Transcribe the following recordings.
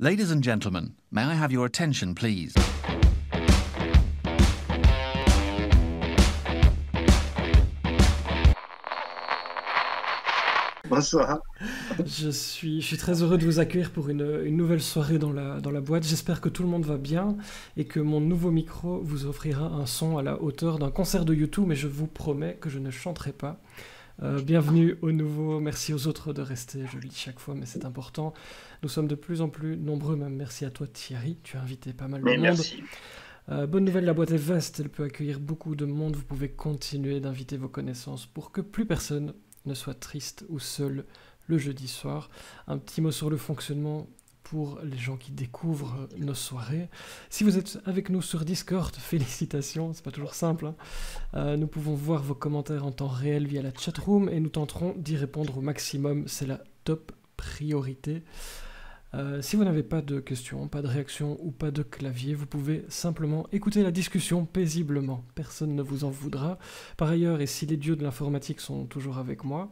Ladies and gentlemen, may I have your attention, please? Bonsoir. Je suis très heureux de vous accueillir pour une nouvelle soirée dans la boîte. J'espère que tout le monde va bien et que mon nouveau micro vous offrira un son à la hauteur d'un concert de U2, mais je vous promets que je ne chanterai pas. Bienvenue au nouveau, merci aux autres de rester, je le dis chaque fois, mais c'est important. Nous sommes de plus en plus nombreux, même merci à toi Thierry, tu as invité pas mal de Mais monde. merci. Bonne nouvelle, la boîte est vaste, elle peut accueillir beaucoup de monde, vous pouvez continuer d'inviter vos connaissances pour que plus personne ne soit triste ou seul le jeudi soir. Un petit mot sur le fonctionnement pour les gens qui découvrent nos soirées. Si vous êtes avec nous sur Discord, félicitations, c'est pas toujours simple, hein. Nous pouvons voir vos commentaires en temps réel via la chatroom et nous tenterons d'y répondre au maximum, c'est la top priorité. Si vous n'avez pas de questions, pas de réactions ou pas de clavier, vous pouvez simplement écouter la discussion paisiblement. Personne ne vous en voudra. Par ailleurs, et si les dieux de l'informatique sont toujours avec moi,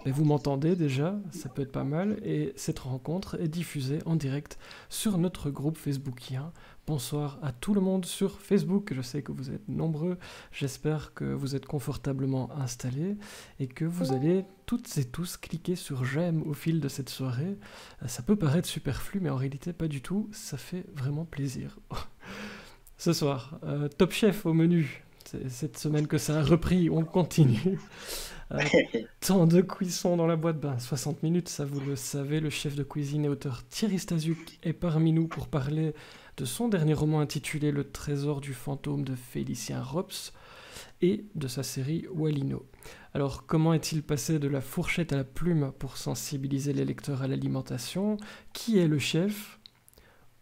mais vous m'entendez déjà, ça peut être pas mal, et cette rencontre est diffusée en direct sur notre groupe facebookien. Bonsoir à tout le monde sur Facebook, je sais que vous êtes nombreux, j'espère que vous êtes confortablement installés et que vous allez toutes et tous cliquer sur j'aime au fil de cette soirée. Ça peut paraître superflu, mais en réalité pas du tout, ça fait vraiment plaisir. Ce soir, Top Chef au menu. C'est cette semaine que ça a repris, on continue. Temps de cuisson dans la boîte, 60 minutes, ça vous le savez. Le chef de cuisine et auteur Thierry Stasiuk est parmi nous pour parler de son dernier roman intitulé Le Trésor du fantôme de Félicien Rops et de sa série Walino. Alors, comment est-il passé de la fourchette à la plume pour sensibiliser les lecteurs à l'alimentation? Qui est le chef?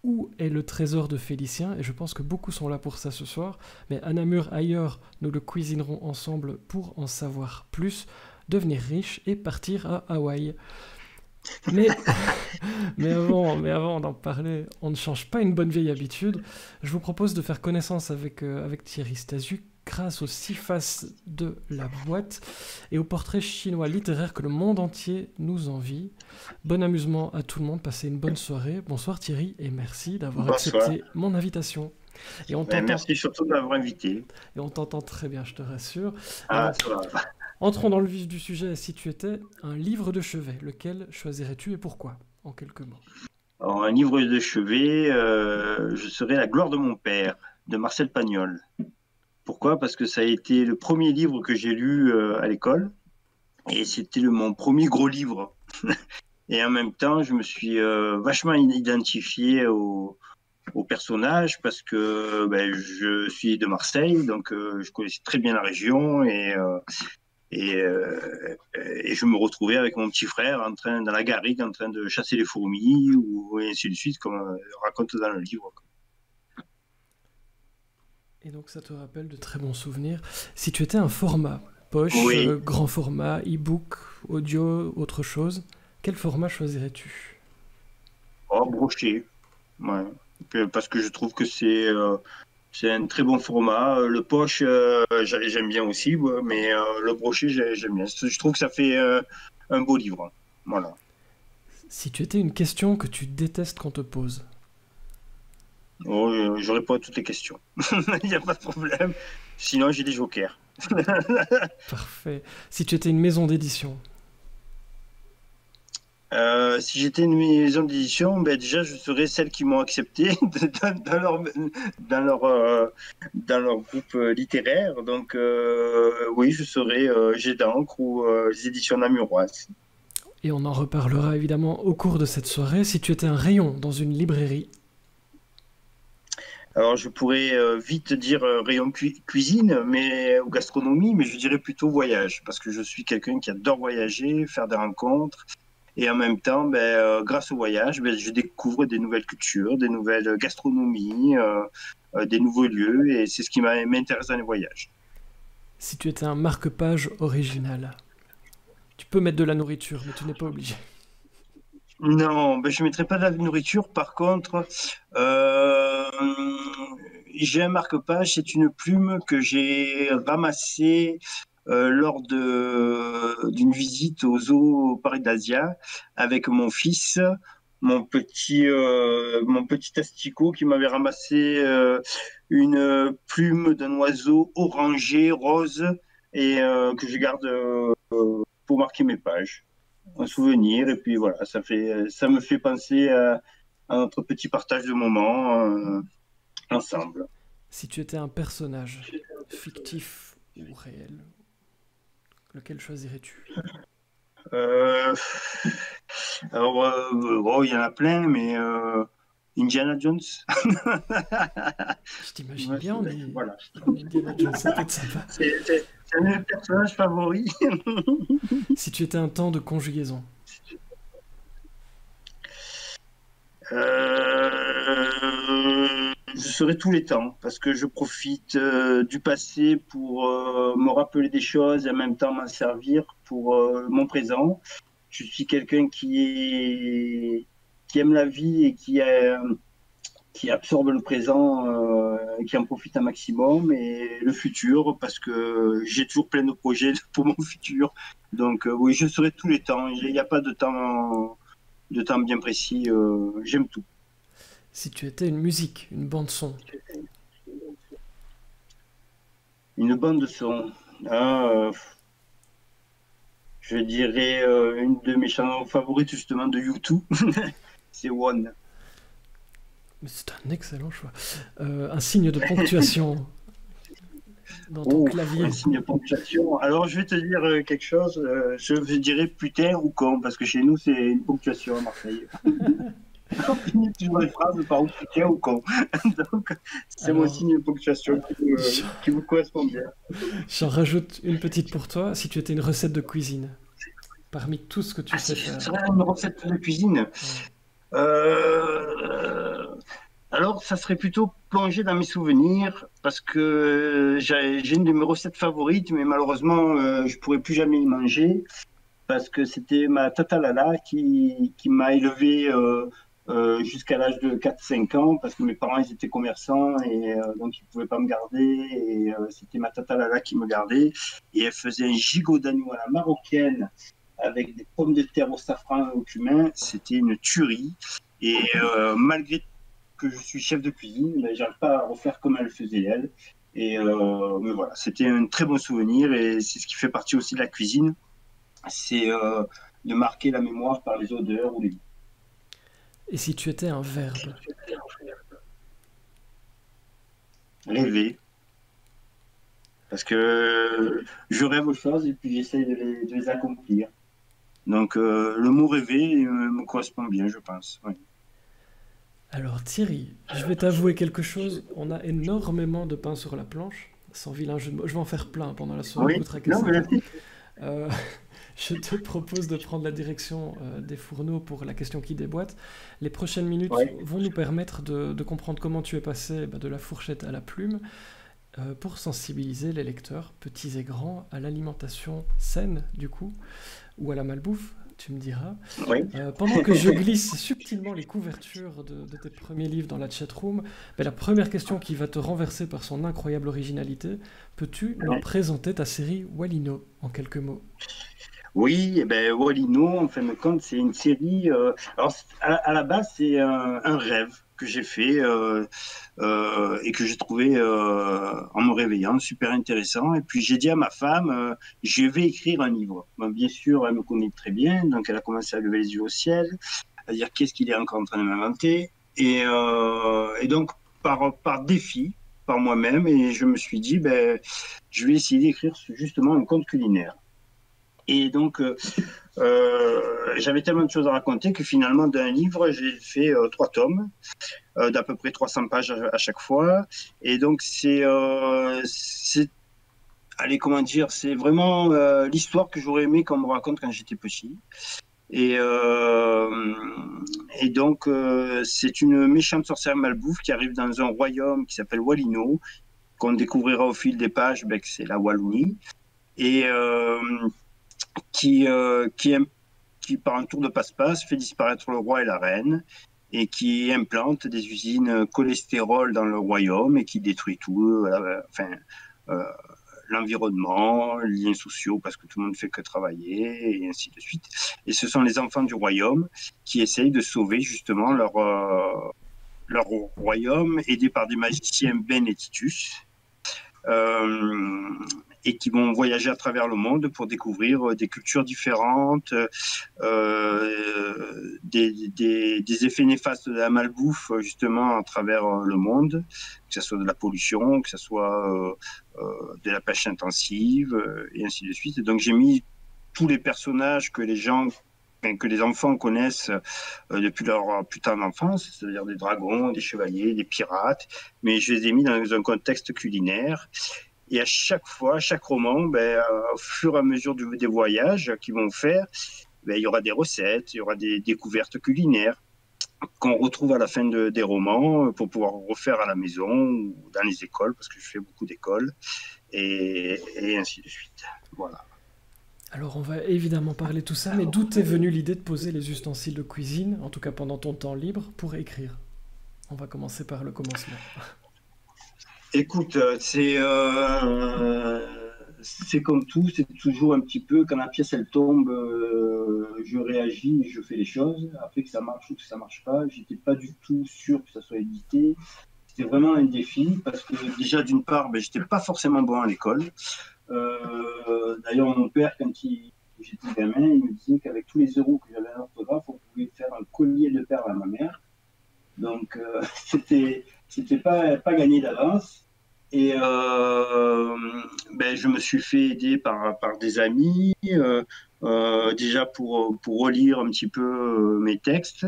Où est le trésor de Félicien? Et je pense que beaucoup sont là pour ça ce soir. Mais à Namur, ailleurs, nous le cuisinerons ensemble pour en savoir plus, devenir riche et partir à Hawaï. Mais, mais avant d'en parler, on ne change pas une bonne vieille habitude. Je vous propose de faire connaissance avec Thierry Stasiuk grâce aux 6 faces de la boîte et au portrait chinois littéraire que le monde entier nous envie. Bon amusement à tout le monde, passez une bonne soirée. Bonsoir Thierry et merci d'avoir accepté mon invitation. Et on t'entend... Merci surtout de m'avoir invité. Et on t'entend très bien, je te rassure. Ah, ça va. Entrons dans le vif du sujet. Si tu étais un livre de chevet, lequel choisirais-tu et pourquoi? En quelques mots. Alors, un livre de chevet, je serais La gloire de mon père, de Marcel Pagnol. Pourquoi? Parce que ça a été le premier livre que j'ai lu à l'école et c'était mon premier gros livre. Et en même temps, je me suis vachement identifié au personnage parce que je suis de Marseille, donc je connaissais très bien la région et je me retrouvais avec mon petit frère dans la garrigue en train de chasser les fourmis ou ainsi de suite, comme on raconte dans le livre. Et donc ça te rappelle de très bons souvenirs. Si tu étais un format, poche, Oui. grand format, e-book, audio, autre chose, quel format choisirais-tu? Oh, broché. Ouais. Parce que je trouve que c'est un très bon format. Le poche, j'aime bien aussi, ouais, mais le broché, j'aime bien. Je trouve que ça fait un beau livre. Voilà. Si tu étais une question que tu détestes qu'on te pose. Oh, je réponds à toutes les questions. Il n'y a pas de problème. Sinon, j'ai des jokers. Parfait. Si tu étais une maison d'édition. Si j'étais une maison d'édition, déjà, je serais celle qui m'ont accepté dans leur groupe littéraire. Donc, oui, je serais Jet d'encre ou les éditions namuroises. Et on en reparlera évidemment au cours de cette soirée. Si tu étais un rayon dans une librairie. Alors, je pourrais vite dire rayon cuisine ou gastronomie, mais je dirais plutôt voyage, parce que je suis quelqu'un qui adore voyager, faire des rencontres. Et en même temps, grâce au voyage, je découvre des nouvelles cultures, des nouvelles gastronomies, des nouveaux lieux, et c'est ce qui m'intéresse dans les voyages. Si tu étais un marque-page original. Tu peux mettre de la nourriture, mais tu n'es pas obligé. Non, je ne mettrai pas de la nourriture. Par contre, j'ai un marque-page, c'est une plume que j'ai ramassée lors d'une visite au zoo au Parc d'Asia avec mon fils. mon petit asticot qui m'avait ramassé une plume d'un oiseau orangé, rose, et que je garde pour marquer mes pages, un souvenir. Et puis voilà, ça me fait penser à notre petit partage de moments ensemble. Si tu étais un personnage, fictif ou réel, lequel choisirais-tu? Euh, alors, bon, il y en a plein, mais Indiana Jones. Je t'imagine Ouais, bien voilà. en Indiana Jones, ça peut être sympa. C'est un de mes personnages favoris. Si tu étais un temps de conjugaison, Je serai tous les temps parce que je profite du passé pour me rappeler des choses et en même temps m'en servir pour mon présent. Je suis quelqu'un qui aime la vie et qui absorbe le présent, qui en profite un maximum et le futur parce que j'ai toujours plein de projets pour mon futur. Donc oui, je serai tous les temps. Il n'y a pas de temps bien précis. J'aime tout. si tu étais une musique, une bande son, Une bande de son. Ah, je dirais une de mes chansons favorites justement de U2, c'est One. mais c'est un excellent choix. Un signe de ponctuation dans ton Oh, clavier. un signe de ponctuation. Alors je vais te dire quelque chose, je dirais putain ou con, parce que chez nous c'est une ponctuation à Marseille. On finit toujours les phrases par ou putain ou con. Donc c'est mon Alors, signe de ponctuation qui me correspond bien. j'en rajoute une petite pour toi. Si tu étais une recette de cuisine, parmi tout ce que tu Ah, sais si je faire. serais une recette de cuisine. Ouais. Euh, Alors, ça serait plutôt plongé dans mes souvenirs parce que j'ai une de mes recettes favorites, mais malheureusement, je pourrais plus jamais y manger parce que c'était ma tata Lala qui m'a élevé jusqu'à l'âge de 4 5 ans parce que mes parents ils étaient commerçants et donc ils pouvaient pas me garder et c'était ma tata Lala qui me gardait et elle faisait un gigot d'agneau à la marocaine avec des pommes de terre au safran et au cumin. C'était une tuerie et malgré que je suis chef de cuisine, mais j'arrive pas à refaire comme elle faisait elle. Et mais voilà, c'était un très bon souvenir et c'est ce qui fait partie aussi de la cuisine, c'est de marquer la mémoire par les odeurs ou les goûts. Et si tu étais un verbe, Rêver, parce que je rêve aux choses et puis j'essaie de les accomplir. Donc le mot rêver me correspond bien, je pense. Ouais. alors Thierry, je vais t'avouer quelque chose. On a énormément de pain sur la planche. Sans vilain jeu de mots. Je vais en faire plein pendant la soirée, vous Oui, non, tracassez mais pas. Euh, je te propose de prendre la direction des fourneaux pour la question qui déboîte. Les prochaines minutes ouais. vont nous permettre de comprendre comment tu es passé de la fourchette à la plume pour sensibiliser les lecteurs, petits et grands, à l'alimentation saine, du coup, ou à la malbouffe, tu me diras. Oui. Pendant que je glisse subtilement les couvertures de tes premiers livres dans la chatroom, la première question qui va te renverser par son incroyable originalité, peux-tu nous Ouais. présenter ta série Walino en quelques mots? Oui, eh ben, Walino, en fin de compte, c'est une série. Alors, à la base, c'est un rêve que j'ai fait et que j'ai trouvé en me réveillant super intéressant. Et puis, j'ai dit à ma femme, je vais écrire un livre. Bon, bien sûr, elle me connaît très bien, donc elle a commencé à lever les yeux au ciel, à dire qu'est-ce qu'il est encore en train de m'inventer. Et donc, par défi, par moi-même, et je me suis dit, ben, je vais essayer d'écrire justement un conte culinaire. Et donc, j'avais tellement de choses à raconter que finalement, d'un livre, j'ai fait 3 tomes d'à peu près 300 pages à chaque fois. Et donc, allez, comment dire, c'est vraiment l'histoire que j'aurais aimé qu'on me raconte quand j'étais petit. Et, euh, et donc, c'est une méchante sorcière malbouffe qui arrive dans un royaume qui s'appelle Walino, qu'on découvrira au fil des pages, ben, que c'est la Wallonie. Et qui, qui, par un tour de passe-passe, fait disparaître le roi et la reine et qui implante des usines cholestérol dans le royaume et qui détruit tout. Enfin, euh, l'environnement, les liens sociaux, parce que tout le monde ne fait que travailler, et ainsi de suite. Et ce sont les enfants du royaume qui essayent de sauver justement leur royaume, aidés par des magiciens Ben et Titus, et qui vont voyager à travers le monde pour découvrir des cultures différentes, des effets néfastes de la malbouffe justement à travers le monde, que ce soit de la pollution, que ce soit de la pêche intensive, et ainsi de suite. Et donc j'ai mis tous les personnages que les enfants connaissent depuis leur plus tendre enfance, c'est-à-dire des dragons, des chevaliers, des pirates, mais je les ai mis dans un contexte culinaire. Et à chaque fois, à chaque roman, au fur et à mesure des voyages qu'ils vont faire, il y aura des recettes, il y aura des découvertes culinaires qu'on retrouve à la fin des romans pour pouvoir refaire à la maison ou dans les écoles, parce que je fais beaucoup d'écoles, et ainsi de suite. Voilà. Alors on va évidemment parler de tout ça, mais d'où t'est venue l'idée de poser les ustensiles de cuisine, en tout cas pendant ton temps libre, pour écrire? On va commencer par le commencement. Écoute, c'est comme tout, c'est toujours un petit peu, quand la pièce elle tombe, je réagis, je fais les choses. Après que ça marche ou que ça marche pas, j'étais pas du tout sûr que ça soit édité. C'était vraiment un défi parce que déjà d'une part, j'étais pas forcément bon à l'école. D'ailleurs, mon père, j'étais gamin, il me disait qu'avec tous les euros que j'avais en orthographe, on pouvait faire un collier de perles à ma mère. Donc, c'était pas gagné d'avance. Et je me suis fait aider par des amis, déjà pour relire un petit peu mes textes.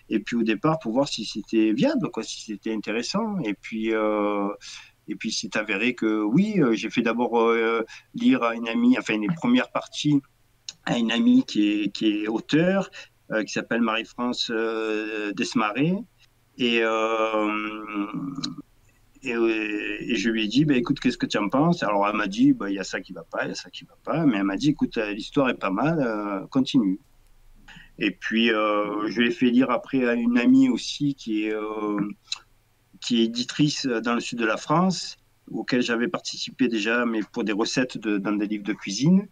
Et puis au départ, pour voir si c'était viable, quoi, si c'était intéressant. Et puis c'est avéré que oui, j'ai fait d'abord lire à une amie, enfin les premières parties à une amie qui est auteure, qui s'appelle Marie-France Desmarais. Et je lui ai dit, écoute, qu'est-ce que tu en penses? Alors elle m'a dit, il y a ça qui va pas, il y a ça qui va pas. Mais elle m'a dit, écoute, l'histoire est pas mal, continue. Et puis je l'ai fait lire après à une amie aussi qui est éditrice dans le sud de la France, auquel j'avais participé déjà, mais pour des recettes dans des livres de cuisine.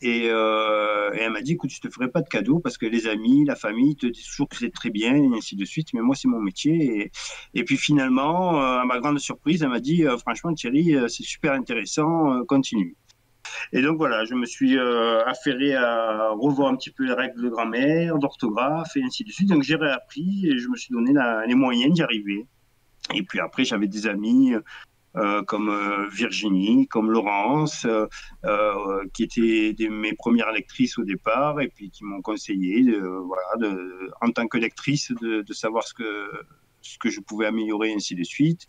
Et elle m'a dit, écoute, je te ferai pas de cadeau parce que les amis, la famille te disent toujours que c'est très bien, et ainsi de suite. Mais moi, c'est mon métier. Et puis finalement, à ma grande surprise, elle m'a dit, franchement, Thierry, c'est super intéressant, continue. Et donc voilà, je me suis affairé à revoir un petit peu les règles de grammaire, d'orthographe, et ainsi de suite. Donc j'ai réappris et je me suis donné les moyens d'y arriver. Et puis après, j'avais des amis comme Virginie, comme Laurence, qui étaient mes premières lectrices au départ, et puis qui m'ont conseillé, en tant que lectrice, de savoir ce que je pouvais améliorer, ainsi de suite.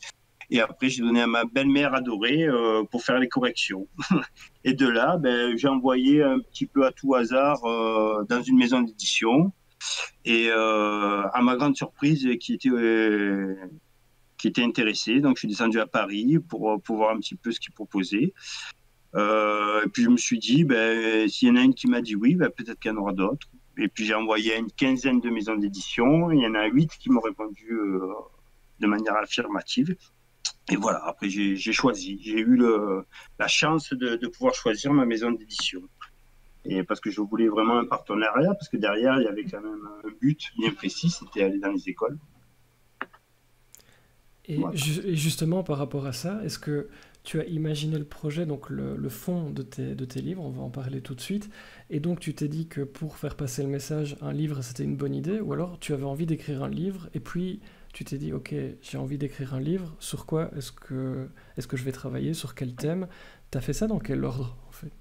Et après, j'ai donné à ma belle-mère adorée pour faire les corrections. Et de là, j'ai envoyé un petit peu à tout hasard dans une maison d'édition. Et à ma grande surprise, qui était intéressé. Donc, je suis descendu à Paris pour voir un petit peu ce qu'ils proposaient. Et puis, je me suis dit, s'il y en a une qui m'a dit oui, peut-être qu'il y en aura d'autres. Et puis, j'ai envoyé à une quinzaine de maisons d'édition. Il y en a 8 qui m'ont répondu de manière affirmative. Et voilà, après, j'ai choisi. J'ai eu la chance de pouvoir choisir ma maison d'édition. Et parce que je voulais vraiment un partenariat, parce que derrière, il y avait quand même un but bien précis, c'était aller dans les écoles. Et justement, par rapport à ça, est-ce que tu as imaginé le projet, donc le fond de tes livres, on va en parler tout de suite, et donc tu t'es dit que pour faire passer le message, un livre, c'était une bonne idée, ou alors tu avais envie d'écrire un livre, et puis tu t'es dit, ok, j'ai envie d'écrire un livre, sur quoi est-ce que je vais travailler, sur quel thème? Tu as fait ça dans quel ordre, en fait?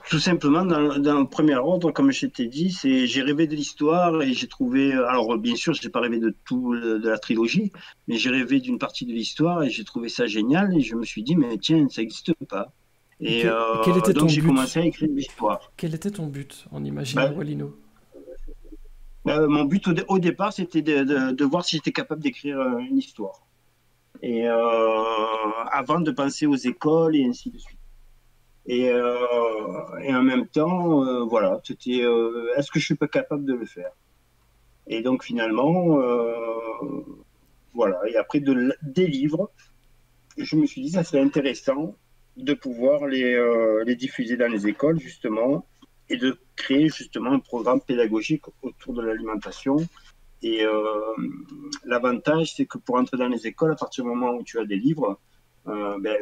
Tout simplement, dans le premier ordre, comme je t'ai dit, j'ai rêvé de l'histoire et j'ai trouvé. Alors, bien sûr, je n'ai pas rêvé de tout de la trilogie, mais j'ai rêvé d'une partie de l'histoire et j'ai trouvé ça génial. Et je me suis dit, mais tiens, ça n'existe pas. Et quel était donc, ton j'ai but commencé à écrire l'histoire. Quel était ton but en imaginant Walino? Mon but au départ, c'était de voir si j'étais capable d'écrire une histoire. Et avant de penser aux écoles et ainsi de suite. Et en même temps, voilà, c'était est-ce que je suis pas capable de le faire? Et donc finalement, voilà. Et après des livres, je me suis dit, ça serait intéressant de pouvoir les diffuser dans les écoles, justement, et de créer justement un programme pédagogique autour de l'alimentation. Et l'avantage, c'est que pour entrer dans les écoles, à partir du moment où tu as des livres,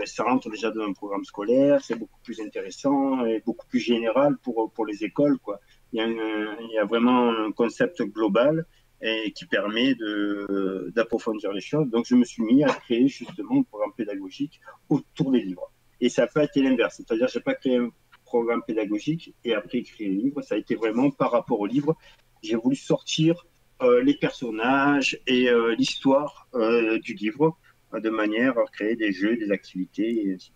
ça rentre déjà dans un programme scolaire, c'est beaucoup plus intéressant et beaucoup plus général pour les écoles, quoi. Il y a vraiment un concept global et qui permet d'approfondir les choses. Donc, je me suis mis à créer justement un programme pédagogique autour des livres. Et ça n'a pas été l'inverse. C'est-à-dire, je n'ai pas créé un programme pédagogique et après créé les livres. Ça a été vraiment par rapport aux livres. J'ai voulu sortir les personnages et l'histoire du livre de manière à créer des jeux, des activités et ainsi de suite.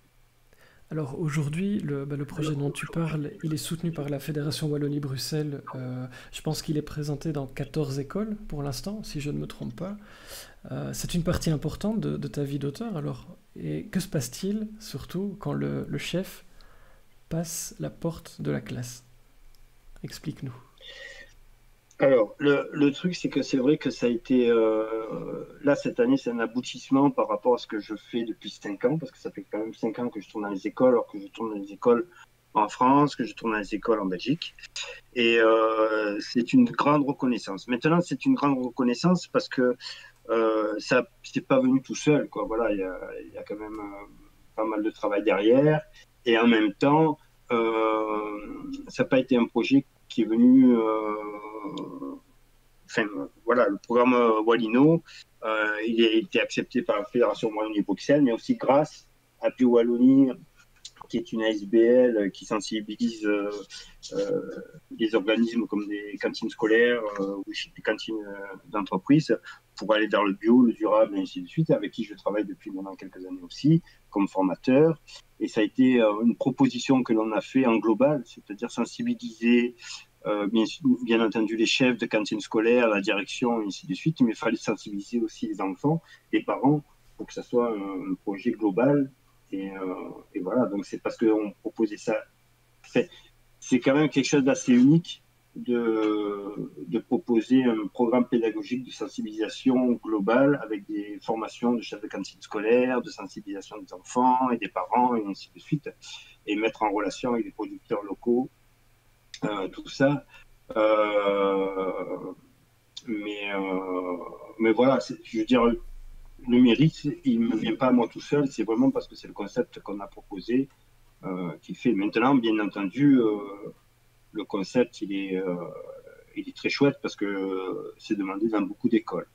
Alors aujourd'hui, le projet dont tu parles, il est soutenu par la Fédération Wallonie-Bruxelles. Je pense qu'il est présenté dans 14 écoles pour l'instant, si je ne me trompe pas. C'est une partie importante de ta vie d'auteur, alors. Et que se passe-t-il, surtout, quand le chef passe la porte de la classe? Explique-nous. Alors, le truc, c'est que c'est vrai que ça a été... là, cette année, c'est un aboutissement par rapport à ce que je fais depuis 5 ans, parce que ça fait quand même 5 ans que je tourne dans les écoles, alors que je tourne dans les écoles en France, que je tourne dans les écoles en Belgique. Et c'est une grande reconnaissance. Maintenant, c'est une grande reconnaissance parce que ça c'est pas venu tout seul, quoi. Voilà, il y a quand même pas mal de travail derrière. Et en même temps, ça n'a pas été un projet qui est venu... voilà, le programme Wallino, il a été accepté par la Fédération Wallonie-Bruxelles, mais aussi grâce à Bio Wallonie, qui est une ASBL qui sensibilise les organismes comme des cantines scolaires ou des cantines d'entreprise pour aller vers le bio, le durable et ainsi de suite, avec qui je travaille depuis maintenant quelques années aussi comme formateur. Et ça a été une proposition que l'on a fait en global, c'est-à-dire sensibiliser bien entendu les chefs de cantines scolaires, la direction et ainsi de suite, mais il fallait sensibiliser aussi les enfants, les parents, pour que ça soit un projet global. Et voilà, donc c'est parce qu'on proposait ça. C'est quand même quelque chose d'assez unique de proposer un programme pédagogique de sensibilisation globale avec des formations de chefs de cantine scolaire, de sensibilisation des enfants et des parents et ainsi de suite, et mettre en relation avec les producteurs locaux, tout ça. Mais voilà, je veux dire, le mérite, il ne me vient pas à moi tout seul, c'est vraiment parce que c'est le concept qu'on a proposé qui fait. Maintenant, bien entendu, le concept, il est très chouette parce que c'est demandé dans beaucoup d'écoles.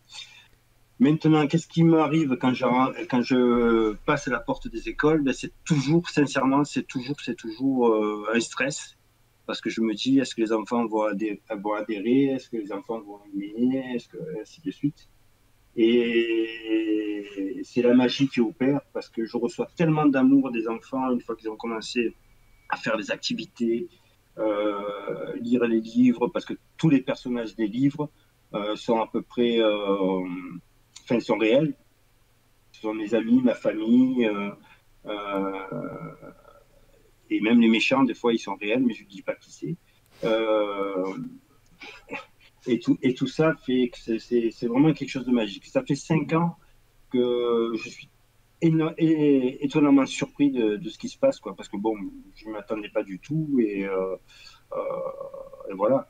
Maintenant, qu'est-ce qui m'arrive quand je passe à la porte des écoles? C'est toujours, sincèrement, c'est toujours un stress. Parce que je me dis, est-ce que les enfants vont adhérer? Est-ce que les enfants vont aimer? Ainsi de suite. Et c'est la magie qui opère parce que je reçois tellement d'amour des enfants une fois qu'ils ont commencé à faire des activités, lire les livres, parce que tous les personnages des livres sont à peu près, sont réels. Ce sont mes amis, ma famille, et même les méchants, des fois, ils sont réels, mais je ne dis pas qui c'est. Et tout ça fait que c'est vraiment quelque chose de magique. Ça fait 5 ans que je suis étonnamment surpris de ce qui se passe, quoi, parce que bon, je ne m'attendais pas du tout, et voilà.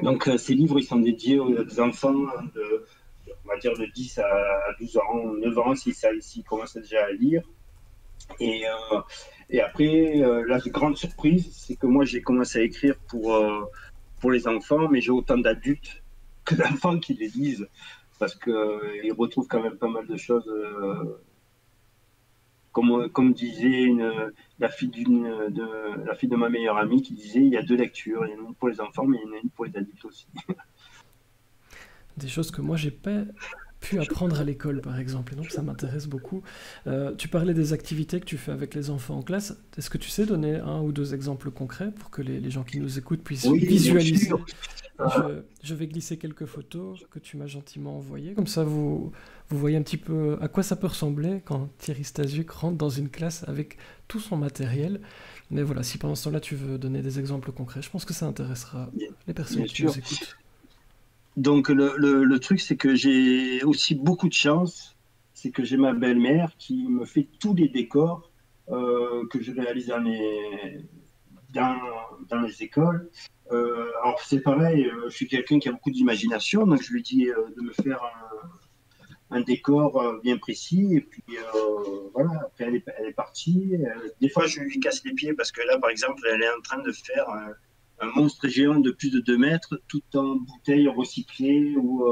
Donc ces livres, ils sont dédiés aux enfants on va dire de 10 à 12 ans, 9 ans, s'ils commencent déjà à lire. Et après, la grande surprise, c'est que moi, j'ai commencé à écrire pour les enfants, mais j'ai autant d'adultes que d'enfants qui les lisent, parce qu'ils retrouvent quand même pas mal de choses. Comme disait la fille de ma meilleure amie, qui disait, il y a 2 lectures, il y en a une pour les enfants, mais il y en a une pour les adultes aussi. Des choses que moi, j'ai pas pu apprendre à l'école, par exemple, et donc ça m'intéresse beaucoup. Tu parlais des activités que tu fais avec les enfants en classe. Est-ce que tu sais donner 1 ou 2 exemples concrets pour que les gens qui nous écoutent puissent visualiser? Je vais glisser quelques photos que tu m'as gentiment envoyées, comme ça vous voyez un petit peu à quoi ça peut ressembler quand Thierry Stasiuk rentre dans une classe avec tout son matériel. Mais voilà, si pendant ce temps-là tu veux donner des exemples concrets, je pense que ça intéressera les personnes qui nous écoutent. Donc le truc, c'est que j'ai aussi beaucoup de chance, c'est que j'ai ma belle-mère qui me fait tous les décors que je réalise dans, dans les écoles. Alors c'est pareil, je suis quelqu'un qui a beaucoup d'imagination, donc je lui dis de me faire un décor bien précis, et puis voilà, après elle est partie. Des fois je lui casse les pieds parce que là par exemple elle est en train de faire un monstre géant de plus de 2 mètres, tout en bouteilles recyclées ou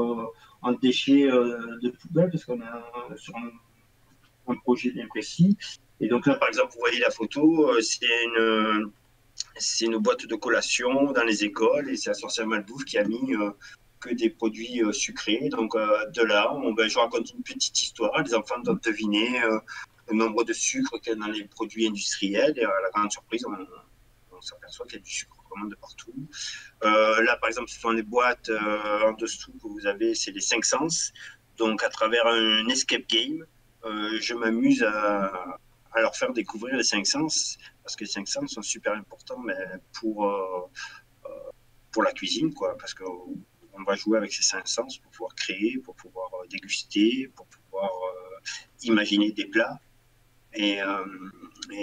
en déchets de poubelle, parce qu'on a sur un projet bien précis. Et donc là, par exemple, vous voyez la photo, c'est une boîte de collation dans les écoles, et c'est la sorcière Malbouffe qui a mis que des produits sucrés. Donc de là, je raconte une petite histoire, les enfants doivent deviner le nombre de sucre qu'il y a dans les produits industriels, et à la grande surprise, on s'aperçoit qu'il y a du sucre vraiment de partout. Là, par exemple, ce sont les boîtes en dessous que vous avez, c'est les 5 sens. Donc, à travers un escape game, je m'amuse à leur faire découvrir les 5 sens, parce que les 5 sens sont super importants pour la cuisine, quoi, parce qu'on va jouer avec ces 5 sens pour pouvoir créer, pour pouvoir déguster, pour pouvoir imaginer des plats. Et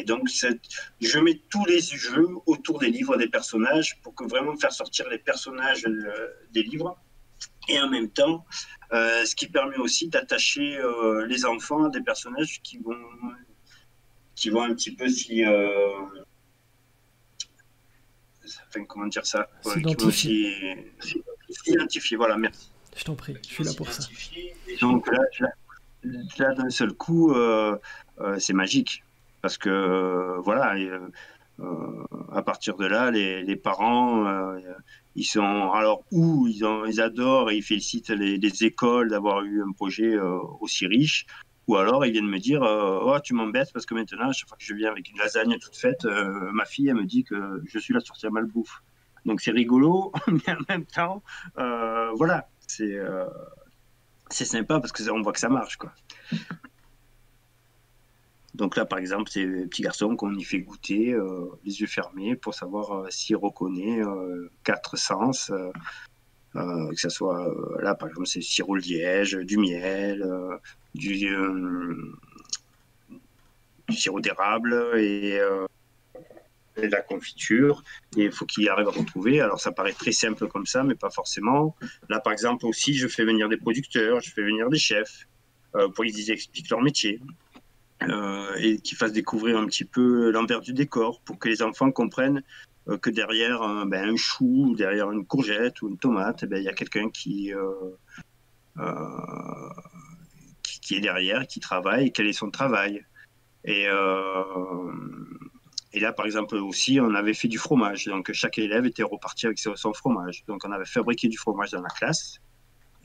donc, je mets tous les jeux autour des livres des personnages pour que vraiment faire sortir les personnages des livres. Et en même temps, ce qui permet aussi d'attacher les enfants à des personnages qui vont un petit peu comment dire ça, s'identifier. Voilà, merci. Je t'en prie, je suis là pour ça. Et donc là d'un seul coup, c'est magique, parce que voilà, à partir de là, les parents, ils sont ils adorent et ils félicitent les écoles d'avoir eu un projet aussi riche, ou alors ils viennent me dire oh, tu m'embêtes parce que maintenant, chaque fois que je viens avec une lasagne toute faite, ma fille elle me dit que je suis la sorcière Malbouffe. Donc c'est rigolo, mais en même temps, voilà, c'est sympa parce qu'on voit que ça marche, quoi. Donc là, par exemple, c'est le petit garçon qu'on y fait goûter les yeux fermés pour savoir s'il reconnaît 4 sens, que ce soit là, par exemple, c'est sirop de liège, du miel, du sirop d'érable et de la confiture. Et il faut qu'il arrive à retrouver. Alors ça paraît très simple comme ça, mais pas forcément. Là, par exemple, aussi, je fais venir des producteurs, je fais venir des chefs pour qu'ils expliquent leur métier. Et qu'ils fassent découvrir un petit peu l'envers du décor pour que les enfants comprennent que derrière un chou, derrière une courgette ou une tomate, il y a quelqu'un qui est derrière, qui travaille, quel est son travail. Et là, par exemple, aussi, on avait fait du fromage. Donc, chaque élève était reparti avec son fromage. Donc, on avait fabriqué du fromage dans la classe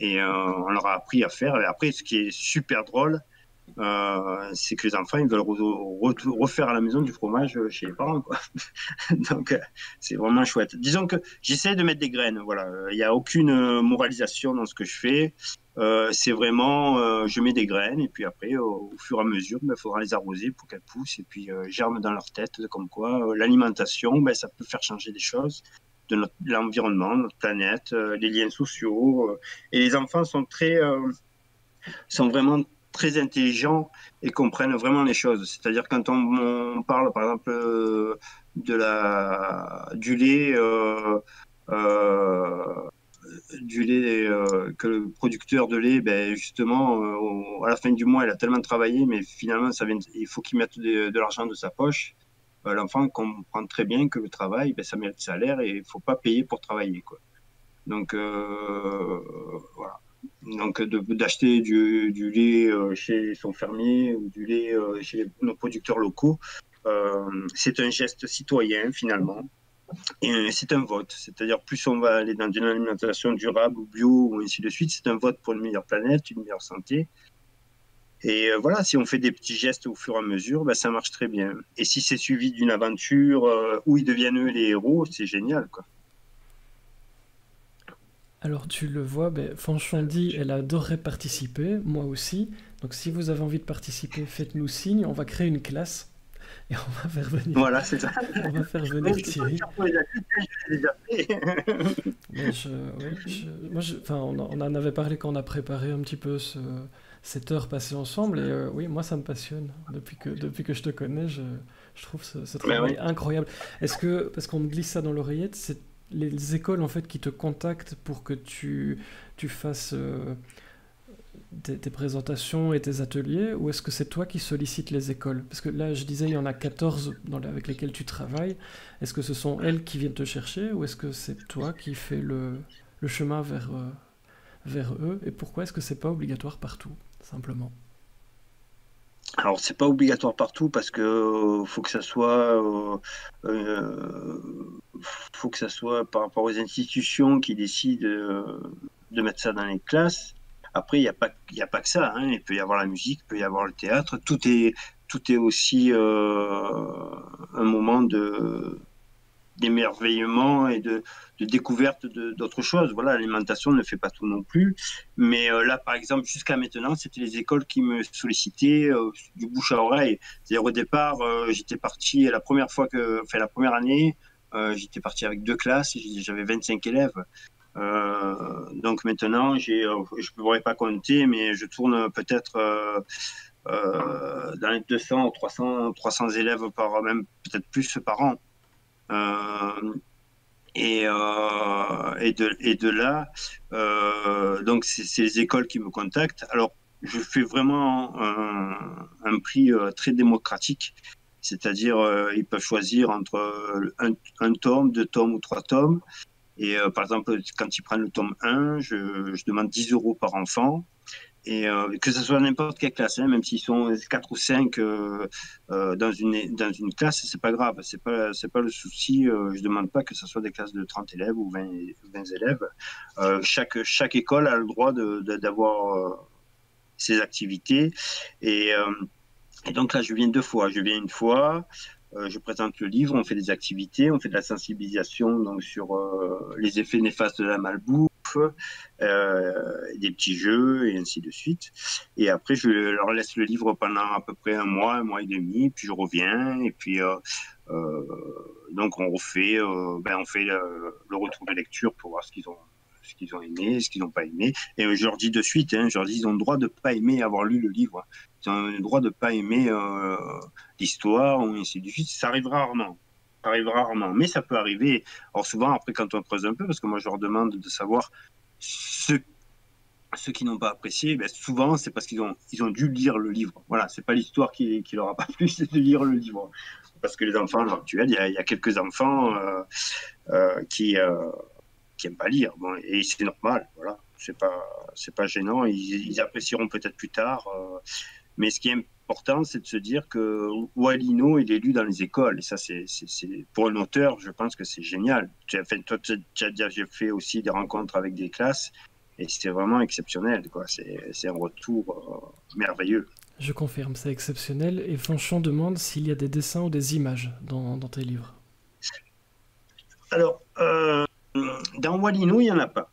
et on leur a appris à faire. Et après, ce qui est super drôle, c'est que les enfants ils veulent refaire à la maison du fromage chez les parents, quoi. Donc c'est vraiment chouette. Disons que j'essaie de mettre des graines, voilà. Il n'y a aucune moralisation dans ce que je fais. C'est vraiment je mets des graines et puis après au fur et à mesure il faudra les arroser pour qu'elles poussent et puis germent dans leur tête, comme quoi l'alimentation ça peut faire changer des choses de l'environnement, notre planète, les liens sociaux, et les enfants sont vraiment très intelligents et comprennent vraiment les choses. C'est-à-dire quand on parle par exemple du lait que le producteur de lait, justement à la fin du mois il a tellement travaillé, mais finalement il faut qu'il mette de l'argent de sa poche. L'enfant comprend très bien que le travail ça mérite salaire et il ne faut pas payer pour travailler, quoi. Donc voilà. Donc d'acheter du lait chez son fermier ou du lait chez nos producteurs locaux, c'est un geste citoyen finalement. Et c'est un vote, c'est-à-dire plus on va aller dans une alimentation durable ou bio ou ainsi de suite, c'est un vote pour une meilleure planète, une meilleure santé. Et voilà, si on fait des petits gestes au fur et à mesure, ça marche très bien. Et si c'est suivi d'une aventure où ils deviennent eux les héros, c'est génial, quoi. Alors tu le vois, Fanchon dit elle adorerait participer, moi aussi. Donc si vous avez envie de participer, faites-nous signe, on va créer une classe. et on va faire venir, Voilà, c'est ça. on va faire Mais venir je peux pas le Thierry. faire pour les adultes, hein, je l'ai déjà fait. Mais enfin, on en avait parlé quand on a préparé un petit peu cette heure passée ensemble, et oui, moi ça me passionne. Depuis que je te connais, je trouve ce Ben travail oui. incroyable. Parce qu'on me glisse ça dans l'oreillette, c'est les écoles en fait qui te contactent pour que tu fasses tes présentations et tes ateliers, ou est-ce que c'est toi qui sollicites les écoles? Parce que là, je disais, il y en a 14 avec lesquelles tu travailles. Est-ce que ce sont elles qui viennent te chercher, ou est-ce que c'est toi qui fais le chemin vers eux? Et pourquoi est-ce que c'est pas obligatoire partout, simplement? Alors, c'est pas obligatoire partout parce que faut que ça soit, euh, faut que ça soit par rapport aux institutions qui décident de mettre ça dans les classes. Après, il y a pas que ça, hein. Il peut y avoir la musique, il peut y avoir le théâtre. Tout est aussi un moment d'émerveillement et de découverte d'autres choses. Voilà, l'alimentation ne fait pas tout non plus. Mais là, par exemple, jusqu'à maintenant, c'était les écoles qui me sollicitaient du bouche à oreille. C'est-à-dire au départ, j'étais parti la première fois la première année, j'étais parti avec 2 classes, j'avais 25 élèves. Donc maintenant, je ne pourrais pas compter, mais je tourne peut-être dans les 200 ou 300 élèves même peut-être plus par an. Euh, et de là, donc c'est les écoles qui me contactent. Alors, je fais vraiment un prix très démocratique, c'est-à-dire ils peuvent choisir entre un tome, 2 tomes ou 3 tomes. Et par exemple, quand ils prennent le tome 1, je demande 10 euros par enfant. Et que ce soit n'importe quelle classe, hein, même s'ils sont 4 ou 5 dans une classe, c'est pas grave, c'est pas le souci. Je demande pas que ce soit des classes de 30 élèves ou 20 élèves. Chaque école a le droit d'avoir ses activités. Et, euh, et donc là, je viens 2 fois. Je viens une fois, je présente le livre, on fait des activités, on fait de la sensibilisation donc, sur les effets néfastes de la malbouffe, des petits jeux et ainsi de suite. Et après, je leur laisse le livre pendant à peu près un mois et demi, puis je reviens, et puis euh, donc on fait le retour de lecture pour voir ce qu'ils ont aimé, ce qu'ils n'ont pas aimé. Et je leur dis de suite, hein, je leur dis, ils ont le droit de ne pas aimer avoir lu le livre. Ils ont le droit de ne pas aimer l'histoire, ou ainsi de suite. Ça arrive rarement. Ça arrive rarement, mais ça peut arriver. Alors souvent, après, quand on creuse un peu, parce que moi, je leur demande de savoir ceux qui n'ont pas apprécié, ben, souvent, c'est parce qu'ils ont dû lire le livre. Voilà, c'est pas l'histoire qui leur a pas plu, c'est de lire le livre. Parce que les enfants, à l'heure actuelle, il y a quelques enfants qui aiment pas lire. Bon, et c'est normal, voilà. C'est pas gênant. Ils apprécieront peut-être plus tard. Mais ce qui est important, c'est de se dire que Walino, il est lu dans les écoles. Et ça, pour un auteur, je pense que c'est génial. Toi, tu as déjà fait aussi des rencontres avec des classes. Et c'est vraiment exceptionnel, quoi. C'est un retour merveilleux. Je confirme, c'est exceptionnel. Et Fanchon demande s'il y a des dessins ou des images dans tes livres. Alors, dans Walino, il n'y en a pas.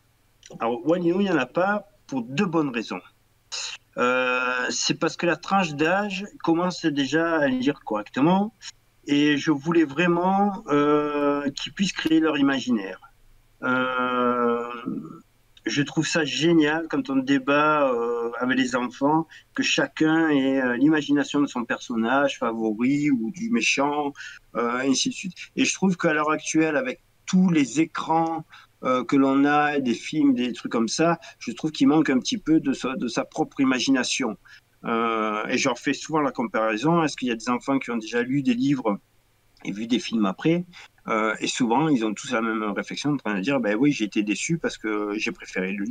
Alors, Walino, il n'y en a pas pour 2 bonnes raisons. C'est parce que la tranche d'âge commence déjà à lire correctement et je voulais vraiment qu'ils puissent créer leur imaginaire. Euh, je trouve ça génial quand on débat avec les enfants, que chacun ait l'imagination de son personnage favori ou du méchant, ainsi de suite. Et je trouve qu'à l'heure actuelle, avec tous les écrans que l'on a, des films, des trucs comme ça, je trouve qu'il manque un petit peu de sa propre imagination. Et je leur fais souvent la comparaison. Est-ce qu'il y a des enfants qui ont déjà lu des livres et vu des films après? Et souvent, ils ont tous la même réflexion, en train de dire, ben oui, j'ai été déçu parce que j'ai préféré le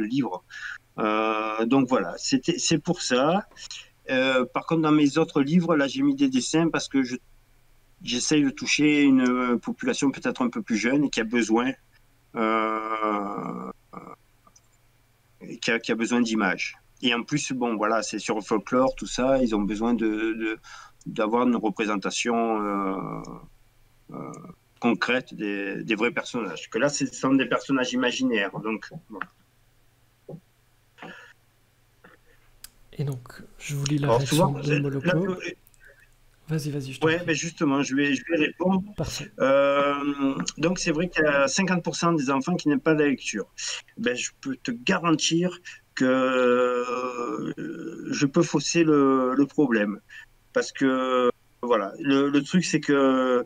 livre. Donc voilà, c'est pour ça. Par contre, dans mes autres livres, là, j'ai mis des dessins parce que j'essaye de toucher une population peut-être un peu plus jeune et qui a besoin, d'images. Et en plus, bon, voilà, c'est sur le folklore, tout ça, ils ont besoin d'avoir une représentation concrète des vrais personnages. Que là, ce sont des personnages imaginaires. Donc, bon. Et donc, je vous lis la Alors, réaction souvent, de Moloko. Vas-y, je t'en Ouais, prie. ben justement, je vais répondre. Parfait. Donc, c'est vrai qu'il y a 50% des enfants qui n'aiment pas la lecture. Ben, je peux te garantir que je peux fausser le problème. Parce que, voilà, le truc, c'est que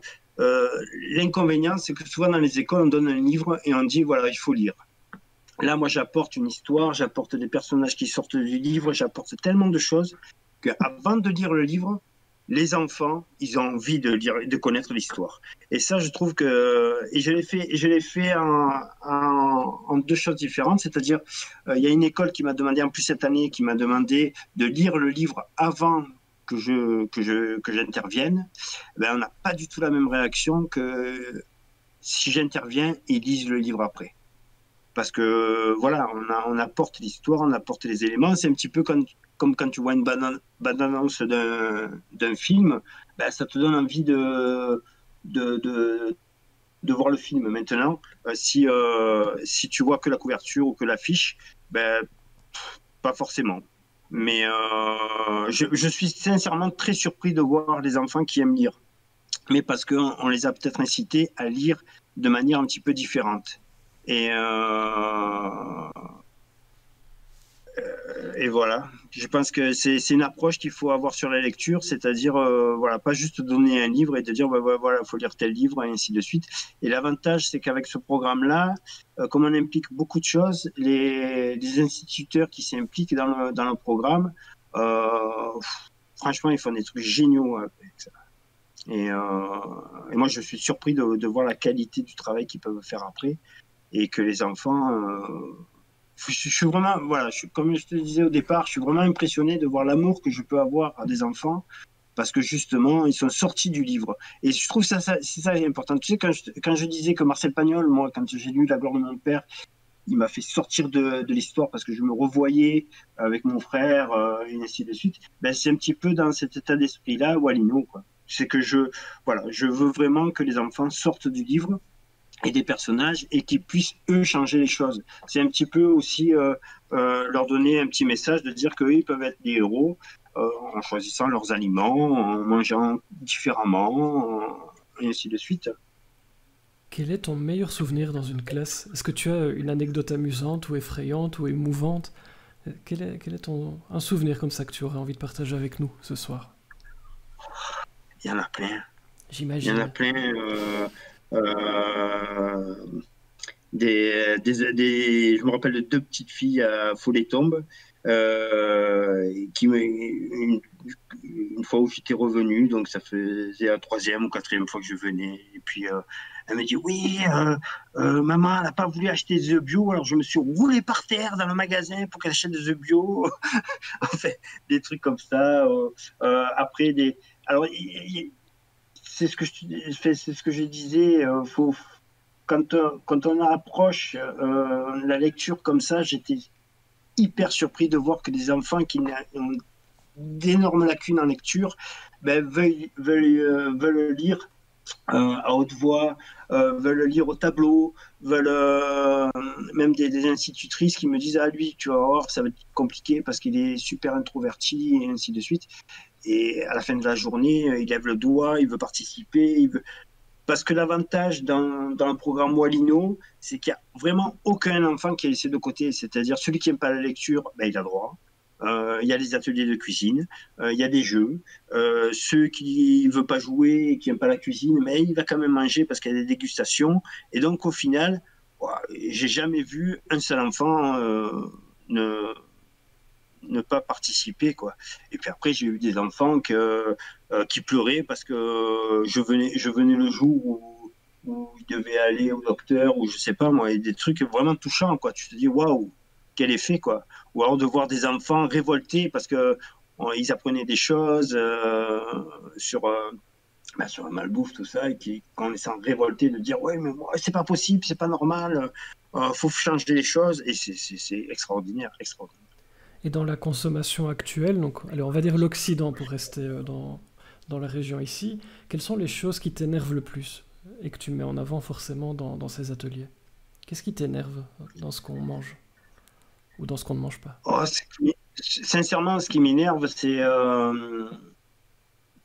l'inconvénient, c'est que souvent dans les écoles, on donne un livre et on dit, voilà, il faut lire. Là, moi, j'apporte une histoire, j'apporte des personnages qui sortent du livre, j'apporte tellement de choses qu'avant de lire le livre, les enfants, ils ont envie de lire, de connaître l'histoire. Et ça, je trouve que, et je l'ai fait en deux choses différentes, c'est-à-dire, il y a une école qui m'a demandé, en plus cette année, qui m'a demandé de lire le livre avant que j'intervienne. Ben, on n'a pas du tout la même réaction que si j'interviens, ils lisent le livre après. Parce que voilà, on apporte l'histoire, on apporte les éléments. C'est un petit peu comme quand tu vois une bande-annonce d'un film, ben, ça te donne envie de, de, de voir le film. Maintenant, si tu vois que la couverture ou que l'affiche, ben, pas forcément. Mais je suis sincèrement très surpris de voir les enfants qui aiment lire. Mais parce qu'on les a peut-être incités à lire de manière un petit peu différente. Et, et voilà, je pense que c'est une approche qu'il faut avoir sur la lecture, c'est-à-dire voilà, pas juste donner un livre et te dire voilà, il faut lire tel livre et ainsi de suite. Et l'avantage, c'est qu'avec ce programme-là, comme on implique beaucoup de choses, les instituteurs qui s'impliquent dans le programme, franchement, ils font des trucs géniaux avec ça. Et moi, je suis surpris de voir la qualité du travail qu'ils peuvent faire après et que les enfants. Je suis vraiment, voilà, comme je te disais au départ, je suis vraiment impressionné de voir l'amour que je peux avoir à des enfants parce que justement, ils sont sortis du livre. Et je trouve c'est ça important. Tu sais, quand je disais que Marcel Pagnol, moi, quand j'ai lu La gloire de mon père, il m'a fait sortir de l'histoire parce que je me revoyais avec mon frère et ainsi de suite. Ben, c'est un petit peu dans cet état d'esprit-là, Walino, quoi. C'est que voilà, je veux vraiment que les enfants sortent du livre et des personnages et qu'ils puissent, eux, changer les choses. C'est un petit peu aussi leur donner un petit message de dire qu'eux, ils peuvent être des héros en choisissant leurs aliments, en mangeant différemment, et ainsi de suite. Quel est ton meilleur souvenir dans une classe? Est-ce que tu as une anecdote amusante ou effrayante ou émouvante? Quel est un souvenir comme ça que tu aurais envie de partager avec nous ce soir? Il y en a plein. Il y en a J'imagine. plein. Euh, je me rappelle de deux petites filles à Follet-Tombe une fois où j'étais revenu, donc ça faisait la troisième ou quatrième fois que je venais, et puis elle me dit oui, maman, elle n'a pas voulu acheter des œufs bio, alors je me suis roulé par terre dans le magasin pour qu'elle achète des œufs bio, en fait, des trucs comme ça. Après, alors, c'est ce que je disais, quand on approche la lecture comme ça, j'étais hyper surpris de voir que des enfants qui ont d'énormes lacunes en lecture ben, veulent lire à haute voix, veulent lire au tableau, veulent même des institutrices qui me disent ah lui tu vas voir ça va être compliqué parce qu'il est super introverti et ainsi de suite. Et à la fin de la journée, il lève le doigt, il veut participer, parce que l'avantage dans le programme Walino, c'est qu'il n'y a vraiment aucun enfant qui est laissé de côté. C'est-à-dire celui qui n'aime pas la lecture, ben, il a droit. Il y a les ateliers de cuisine, il y a des jeux. Ceux qui ne veulent pas jouer et qui n'aiment pas la cuisine, mais il va quand même manger parce qu'il y a des dégustations. Et donc au final, j'ai jamais vu un seul enfant ne, ne pas participer, quoi. Et puis après, j'ai eu des enfants qui pleuraient parce que je venais le jour où ils devaient aller au docteur ou je sais pas moi, et des trucs vraiment touchants, quoi. Tu te dis waouh, quel effet, quoi. Ou alors de voir des enfants révoltés parce que ils apprenaient des choses sur la malbouffe, tout ça, et qui, quand on est révolté, de dire ouais, mais moi, c'est pas possible, c'est pas normal, faut changer les choses, et c'est extraordinaire, extraordinaire. Et dans la consommation actuelle, donc allez, on va dire l'Occident pour rester dans la région ici, quelles sont les choses qui t'énervent le plus et que tu mets en avant forcément dans ces ateliers? Qu'est-ce qui t'énerve dans ce qu'on mange ou dans ce qu'on ne mange pas? Oh, sincèrement, ce qui m'énerve,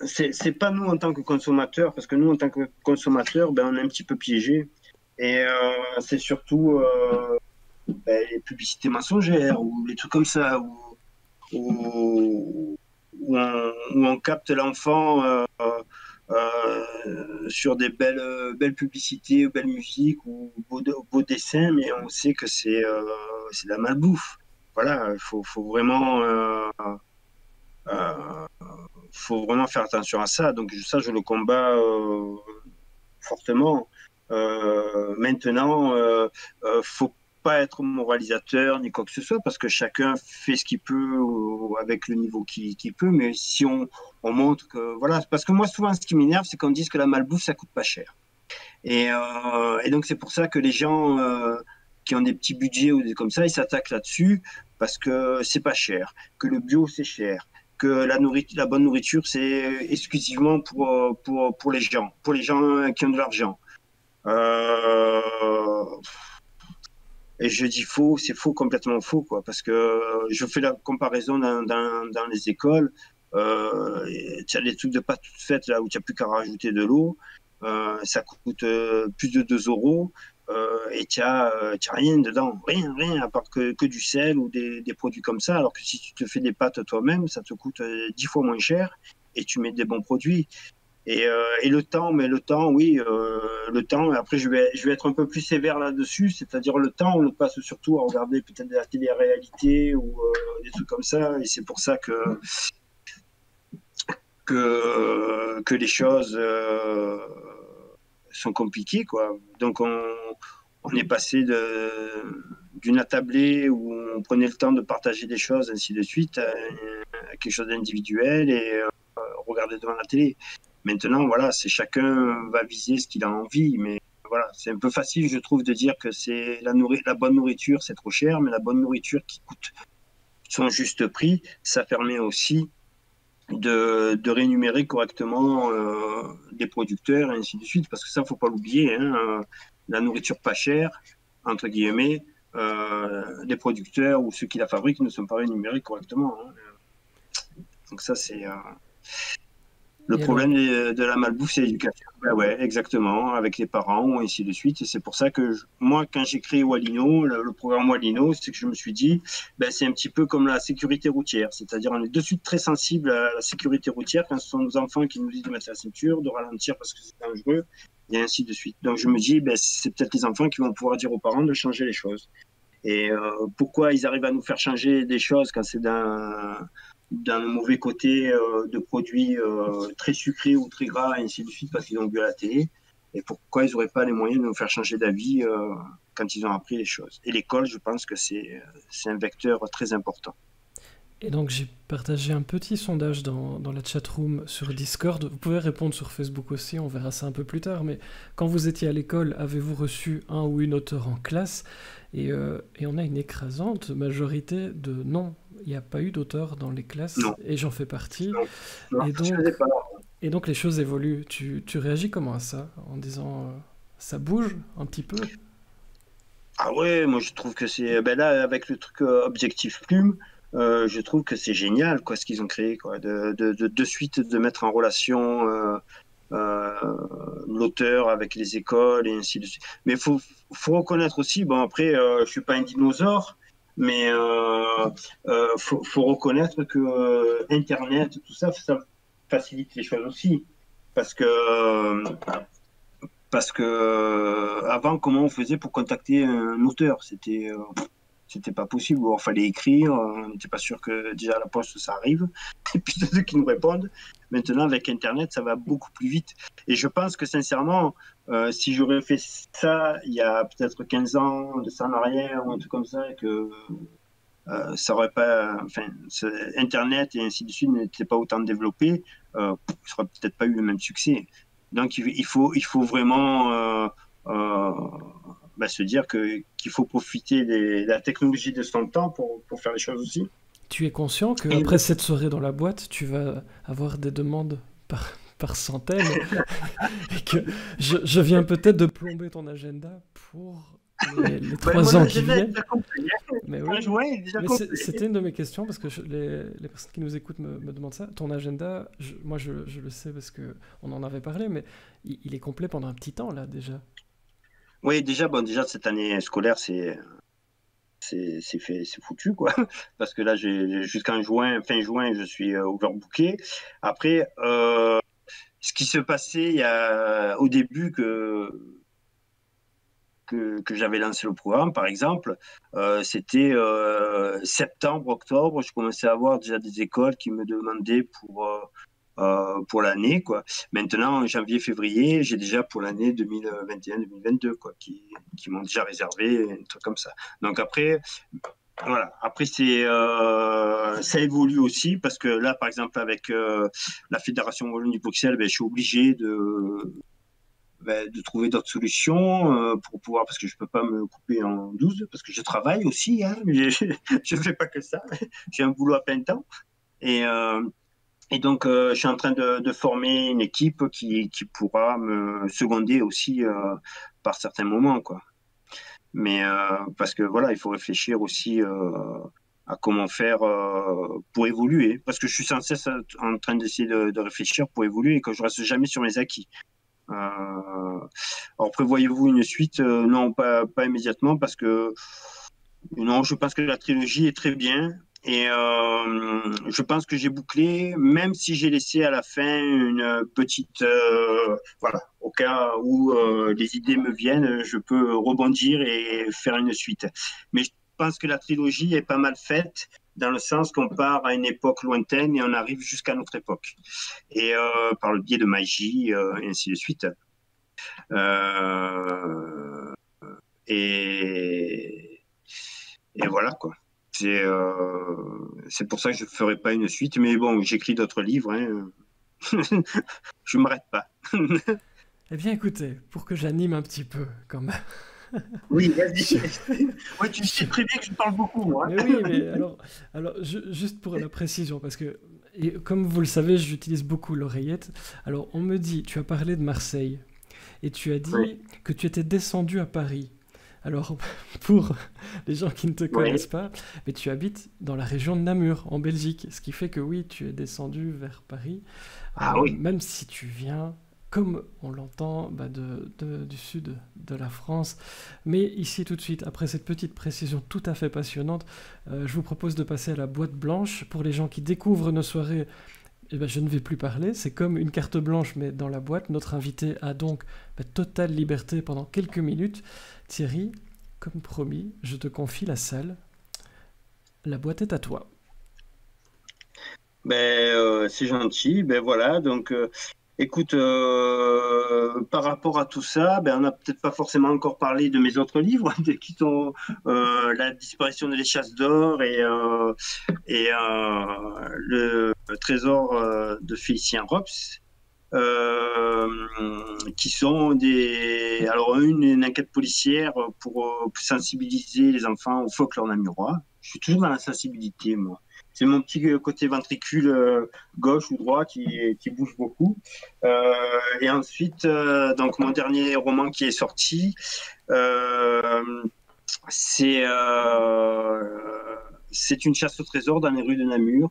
c'est pas nous en tant que consommateurs, parce que nous en tant que consommateurs, ben, on est un petit peu piégés. Et c'est surtout ben, les publicités mensongères ou les trucs comme ça, où on capte l'enfant sur des belles publicités, belles musiques ou beaux dessins, mais on sait que c'est de la malbouffe. Voilà, euh, faut vraiment faire attention à ça. Donc ça, je le combats fortement. Maintenant, faut pas être moralisateur ni quoi que ce soit parce que chacun fait ce qu'il peut avec le niveau qu'il peut. Mais si on montre que voilà, parce que moi souvent ce qui m'énerve, c'est qu'on dise que la malbouffe ça coûte pas cher. Et donc c'est pour ça que les gens qui ont des petits budgets ou des comme ça, ils s'attaquent là-dessus parce que c'est pas cher, que le bio c'est cher, que la bonne nourriture c'est exclusivement pour les gens qui ont de l'argent. Euh, et je dis faux, c'est faux, complètement faux, quoi, parce que je fais la comparaison dans les écoles. Tu as des trucs de pâtes toutes faites là où tu n'as plus qu'à rajouter de l'eau. Ça coûte plus de 2 euros et tu n'as rien dedans, rien, à part que du sel ou des produits comme ça. Alors que si tu te fais des pâtes toi-même, ça te coûte 10 fois moins cher et tu mets des bons produits. Et le temps, oui, le temps. Après, je vais être un peu plus sévère là-dessus, c'est-à-dire le temps, on le passe surtout à regarder peut-être de la télé-réalité ou des trucs comme ça. Et c'est pour ça que les choses sont compliquées, quoi. Donc, on est passé d'une attablée où on prenait le temps de partager des choses, ainsi de suite, à quelque chose d'individuel et regarder devant la télé. Maintenant, voilà, c'est chacun va viser ce qu'il a envie, mais voilà, c'est un peu facile, je trouve, de dire que c'est la bonne nourriture, c'est trop cher, mais la bonne nourriture qui coûte son juste prix, ça permet aussi de rémunérer correctement les producteurs et ainsi de suite, parce que ça, faut pas l'oublier, hein, la nourriture pas chère, entre guillemets, les producteurs ou ceux qui la fabriquent ne sont pas rémunérés correctement. Hein. Donc ça, c'est... Le problème de la malbouffe, c'est l'éducation. Ben ouais, exactement, avec les parents ou ainsi de suite. Et c'est pour ça que moi, quand j'ai créé Walino, le programme Walino, c'est que je me suis dit, ben, c'est un petit peu comme la sécurité routière. C'est-à-dire, on est de suite très sensible à la sécurité routière quand ce sont nos enfants qui nous disent de mettre la ceinture, de ralentir parce que c'est dangereux, et ainsi de suite. Donc, je me dis, ben, c'est peut-être les enfants qui vont pouvoir dire aux parents de changer les choses. Et pourquoi ils arrivent à nous faire changer des choses quand c'est d'un mauvais côté de produits très sucrés ou très gras, et ainsi de suite, parce qu'ils ont vu à la télé. Et pourquoi ils n'auraient pas les moyens de nous faire changer d'avis quand ils ont appris les choses. Et l'école, je pense que c'est un vecteur très important. Et donc j'ai partagé un petit sondage dans la chatroom sur Discord. Vous pouvez répondre sur Facebook aussi, on verra ça un peu plus tard. Mais quand vous étiez à l'école, avez-vous reçu un ou une auteur en classe et on a une écrasante majorité de non. Il n'y a pas eu d'auteur dans les classes Non. Et j'en fais partie. Non, Et donc les choses évoluent. Tu réagis comment à ça? En disant ça bouge un petit peu? Ah ouais, moi je trouve que c'est... Ben là, avec le truc Objectif Plume, je trouve que c'est génial quoi, ce qu'ils ont créé. Quoi, de suite de mettre en relation l'auteur avec les écoles et ainsi de suite. Mais il faut reconnaître aussi, bon après, je ne suis pas un dinosaure, mais faut reconnaître que Internet, tout ça, ça facilite les choses aussi. Parce que avant, comment on faisait pour contacter un auteur? C'était pas possible. Il fallait écrire. On n'était pas sûr que déjà à la poste ça arrive. Et puis ceux qui nous répondent. Maintenant, avec Internet, ça va beaucoup plus vite. Et je pense que sincèrement, si j'aurais fait ça il y a peut-être 15 ans de ça en arrière ou un truc comme ça, et que ça aurait pas, enfin, Internet et ainsi de suite n'étaient pas autant développés, ça aurait peut-être pas eu le même succès. Donc il faut vraiment se dire qu'il faut profiter de la technologie de son temps pour faire les choses aussi. Tu es conscient qu'après cette soirée dans la boîte, tu vas avoir des demandes par centaines et que je viens peut-être de plomber ton agenda pour les Ben, 3 mon ans qui agenda est viennent. déjà complet. Mais Fin oui. juin est déjà Mais complet. c'était une de mes questions parce que les personnes qui nous écoutent me demandent ça. Ton agenda, moi je le sais parce que on en avait parlé, mais il est complet pendant un petit temps là déjà. Oui, déjà, bon, déjà cette année scolaire, c'est fait, c'est foutu quoi. Parce que là, jusqu'en juin, fin juin, je suis overbooké. Après, ce qui se passait au début que j'avais lancé le programme, par exemple, c'était septembre, octobre, je commençais à avoir déjà des écoles qui me demandaient pour l'année, quoi. Maintenant, en janvier, février, j'ai déjà pour l'année 2021-2022, quoi, qui m'ont déjà réservé, un truc comme ça. Donc après, voilà. Après, ça évolue aussi parce que là, par exemple, avec la Fédération Wallonie-Bruxelles, ben, je suis obligé de trouver d'autres solutions pour pouvoir, parce que je peux pas me couper en 12 parce que je travaille aussi, hein, mais je fais pas que ça. J'ai un boulot à plein temps. Et, euh, et donc, je suis en train de former une équipe qui pourra me seconder aussi par certains moments, quoi. Mais parce que voilà, il faut réfléchir aussi à comment faire pour évoluer. Parce que je suis sans cesse en train d'essayer de réfléchir pour évoluer et que je reste jamais sur mes acquis. Alors prévoyez-vous une suite? Non, pas immédiatement parce que non, je pense que la trilogie est très bien et je pense que j'ai bouclé, même si j'ai laissé à la fin une petite, voilà, au cas où les idées me viennent, je peux rebondir et faire une suite. Mais je pense que la trilogie est pas mal faite dans le sens qu'on part à une époque lointaine et on arrive jusqu'à notre époque. Et par le biais de magie et ainsi de suite. Euh, et, et voilà quoi. C'est pour ça que je ne ferai pas une suite, mais bon, j'écris d'autres livres. Hein. Je ne m'arrête pas. Eh bien écoutez, pour que j'anime un petit peu quand même. Oui, vas-y. Je- Ouais, tu sais je- très bien que je parle beaucoup, moi. Mais oui, mais alors juste pour la précision, parce que comme vous le savez, j'utilise beaucoup l'oreillette. Alors on me dit, tu as parlé de Marseille et tu as Oui, dit que tu étais descendu à Paris. Alors pour les gens qui ne te oui. connaissent pas, mais tu habites dans la région de Namur, en Belgique, ce qui fait que oui, tu es descendu vers Paris, Ah oui. même si tu viens, comme on l'entend, bah, du sud de la France. Mais ici tout de suite, après cette petite précision tout à fait passionnante, je vous propose de passer à la boîte blanche. Pour les gens qui découvrent nos soirées, eh ben, je ne vais plus parler, c'est comme une carte blanche mais dans la boîte. Notre invité a donc totale liberté pendant quelques minutes. Thierry, comme promis, je te confie la salle. La boîte est à toi. Ben, c'est gentil. Ben voilà. Donc, écoute, par rapport à tout ça, ben on n'a peut-être pas forcément encore parlé de mes autres livres, qui sont La disparition de l'échasse d'or et le trésor de Félicien Rops. Qui sont alors une enquête policière pour sensibiliser les enfants au folklore namurois. Je suis toujours dans la sensibilité, moi. C'est mon petit côté ventricule gauche ou droit qui bouge beaucoup. Et ensuite, donc mon dernier roman qui est sorti, euh, c'est c'est une chasse au trésor dans les rues de Namur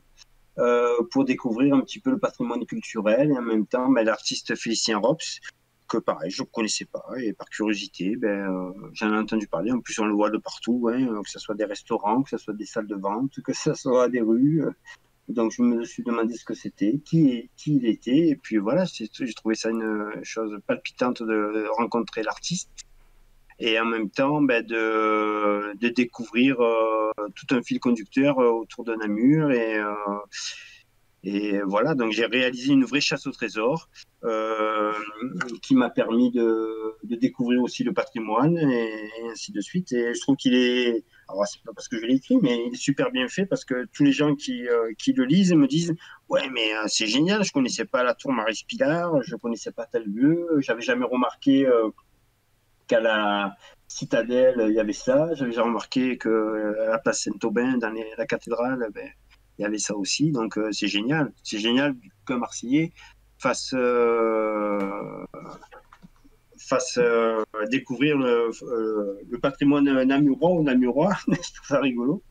pour découvrir un petit peu le patrimoine culturel et en même temps ben, l'artiste Félicien Rops, que pareil, je ne connaissais pas et par curiosité, j'en ai entendu parler. En plus, on le voit de partout, hein, que ce soit des restaurants, que ce soit des salles de vente, que ce soit des rues. Donc, je me suis demandé ce que c'était, qui il était, et puis voilà, j'ai trouvé ça une chose palpitante de rencontrer l'artiste et en même temps de découvrir tout un fil conducteur autour de Namur et voilà, donc j'ai réalisé une vraie chasse au trésor qui m'a permis de découvrir aussi le patrimoine et ainsi de suite. Et je trouve qu'il est, alors c'est pas parce que je l'ai écrit, mais il est super bien fait parce que tous les gens qui le lisent me disent, ouais, mais c'est génial, je connaissais pas la tour Marie-Spilard, je connaissais pas tel lieu, j'avais jamais remarqué qu'à la citadelle, il y avait ça. J'avais déjà remarqué qu'à la place Saint-Aubin, dans la cathédrale, ben, il y avait ça aussi. Donc, c'est génial. C'est génial qu'un Marseillais fasse fasse découvrir le patrimoine namurois ou namurois. Je trouve ça rigolo.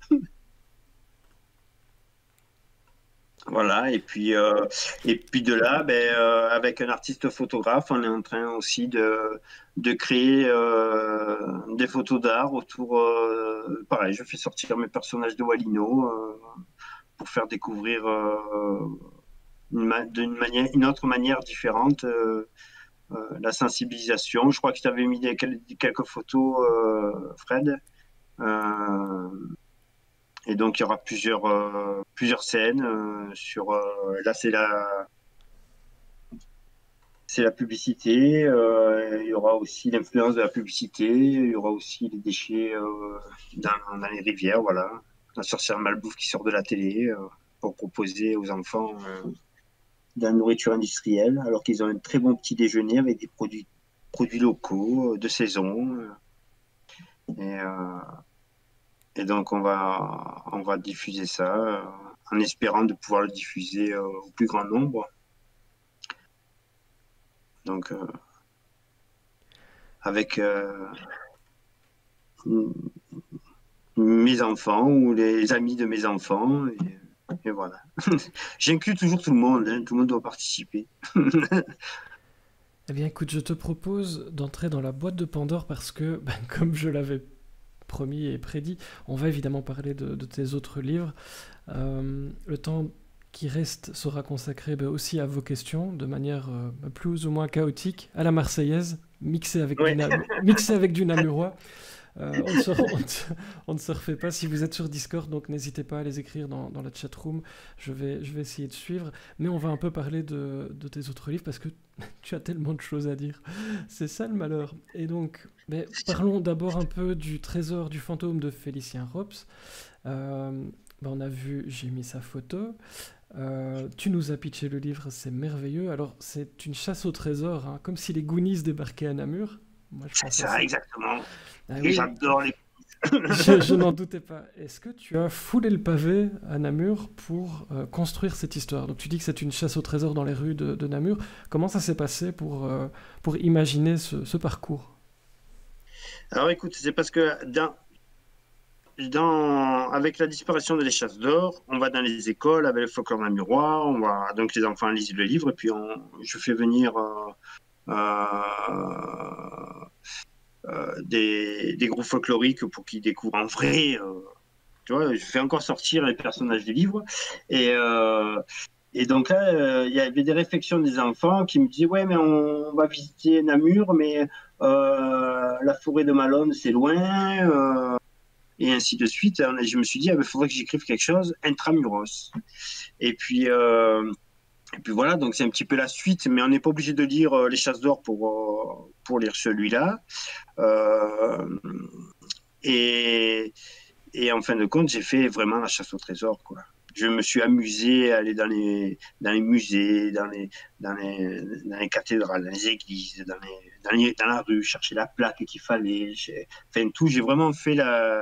Voilà, et puis de là, avec un artiste photographe, on est en train aussi de créer des photos d'art autour. Pareil, je fais sortir mes personnages de Walino pour faire découvrir une autre manière différente la sensibilisation. Je crois que je t'avais mis quelques photos, Fred. Et donc, il y aura plusieurs scènes sur. Là, c'est la publicité. Il y aura aussi l'influence de la publicité. Il y aura aussi les déchets dans les rivières. Voilà. La sorcière malbouffe qui sort de la télé pour proposer aux enfants de la nourriture industrielle, alors qu'ils ont un très bon petit déjeuner avec des produits locaux, de saison. Et donc, on va diffuser ça en espérant de pouvoir le diffuser au plus grand nombre. Donc, avec mes enfants ou les amis de mes enfants. Et voilà. J'inclus toujours tout le monde. Hein, tout le monde doit participer. Eh bien, écoute, je te propose d'entrer dans la boîte de Pandore parce que, comme je l'avais promis et prédit, on va évidemment parler de tes autres livres. Le temps qui reste sera consacré aussi à vos questions, de manière plus ou moins chaotique, à la marseillaise, mixée avec du namurois. On ne se refait pas. Si vous êtes sur Discord, donc n'hésitez pas à les écrire dans la chatroom. Je vais essayer de suivre. Mais on va un peu parler de tes autres livres parce que tu as tellement de choses à dire. C'est ça le malheur. Et donc, parlons d'abord un peu du Trésor du fantôme de Félicien Rops. On a vu, j'ai mis sa photo. Tu nous as pitché le livre, c'est merveilleux. Alors, c'est une chasse au trésor, hein, comme si les Goonies débarquaient à Namur. Moi, c'est ça, exactement. Ah, et oui. j'adore les je n'en doutais pas. Est-ce que tu as foulé le pavé à Namur pour construire cette histoire? Donc tu dis que c'est une chasse au trésor dans les rues de Namur. Comment ça s'est passé pour imaginer ce parcours? Alors écoute, c'est parce que avec la disparition des chasses d'or, on va dans les écoles avec le folklore namurois, donc les enfants lisent le livre et puis je fais venir des groupes folkloriques pour qu'ils découvrent en vrai. Tu vois, je fais encore sortir les personnages du livre. Et donc là, il y avait des réflexions des enfants qui me disaient ouais, mais on va visiter Namur, mais la forêt de Malone, c'est loin. Et ainsi de suite. Je me suis dit, il faudrait que j'écrive quelque chose intramuros. Et puis voilà, donc c'est un petit peu la suite, mais on n'est pas obligé de lire Les Chasses d'Or pour lire celui-là. Et en fin de compte, j'ai fait vraiment la chasse au trésor, quoi. Je me suis amusé à aller dans les musées, dans les cathédrales, dans les églises, dans la rue, chercher la plaque qu'il fallait. J'ai vraiment fait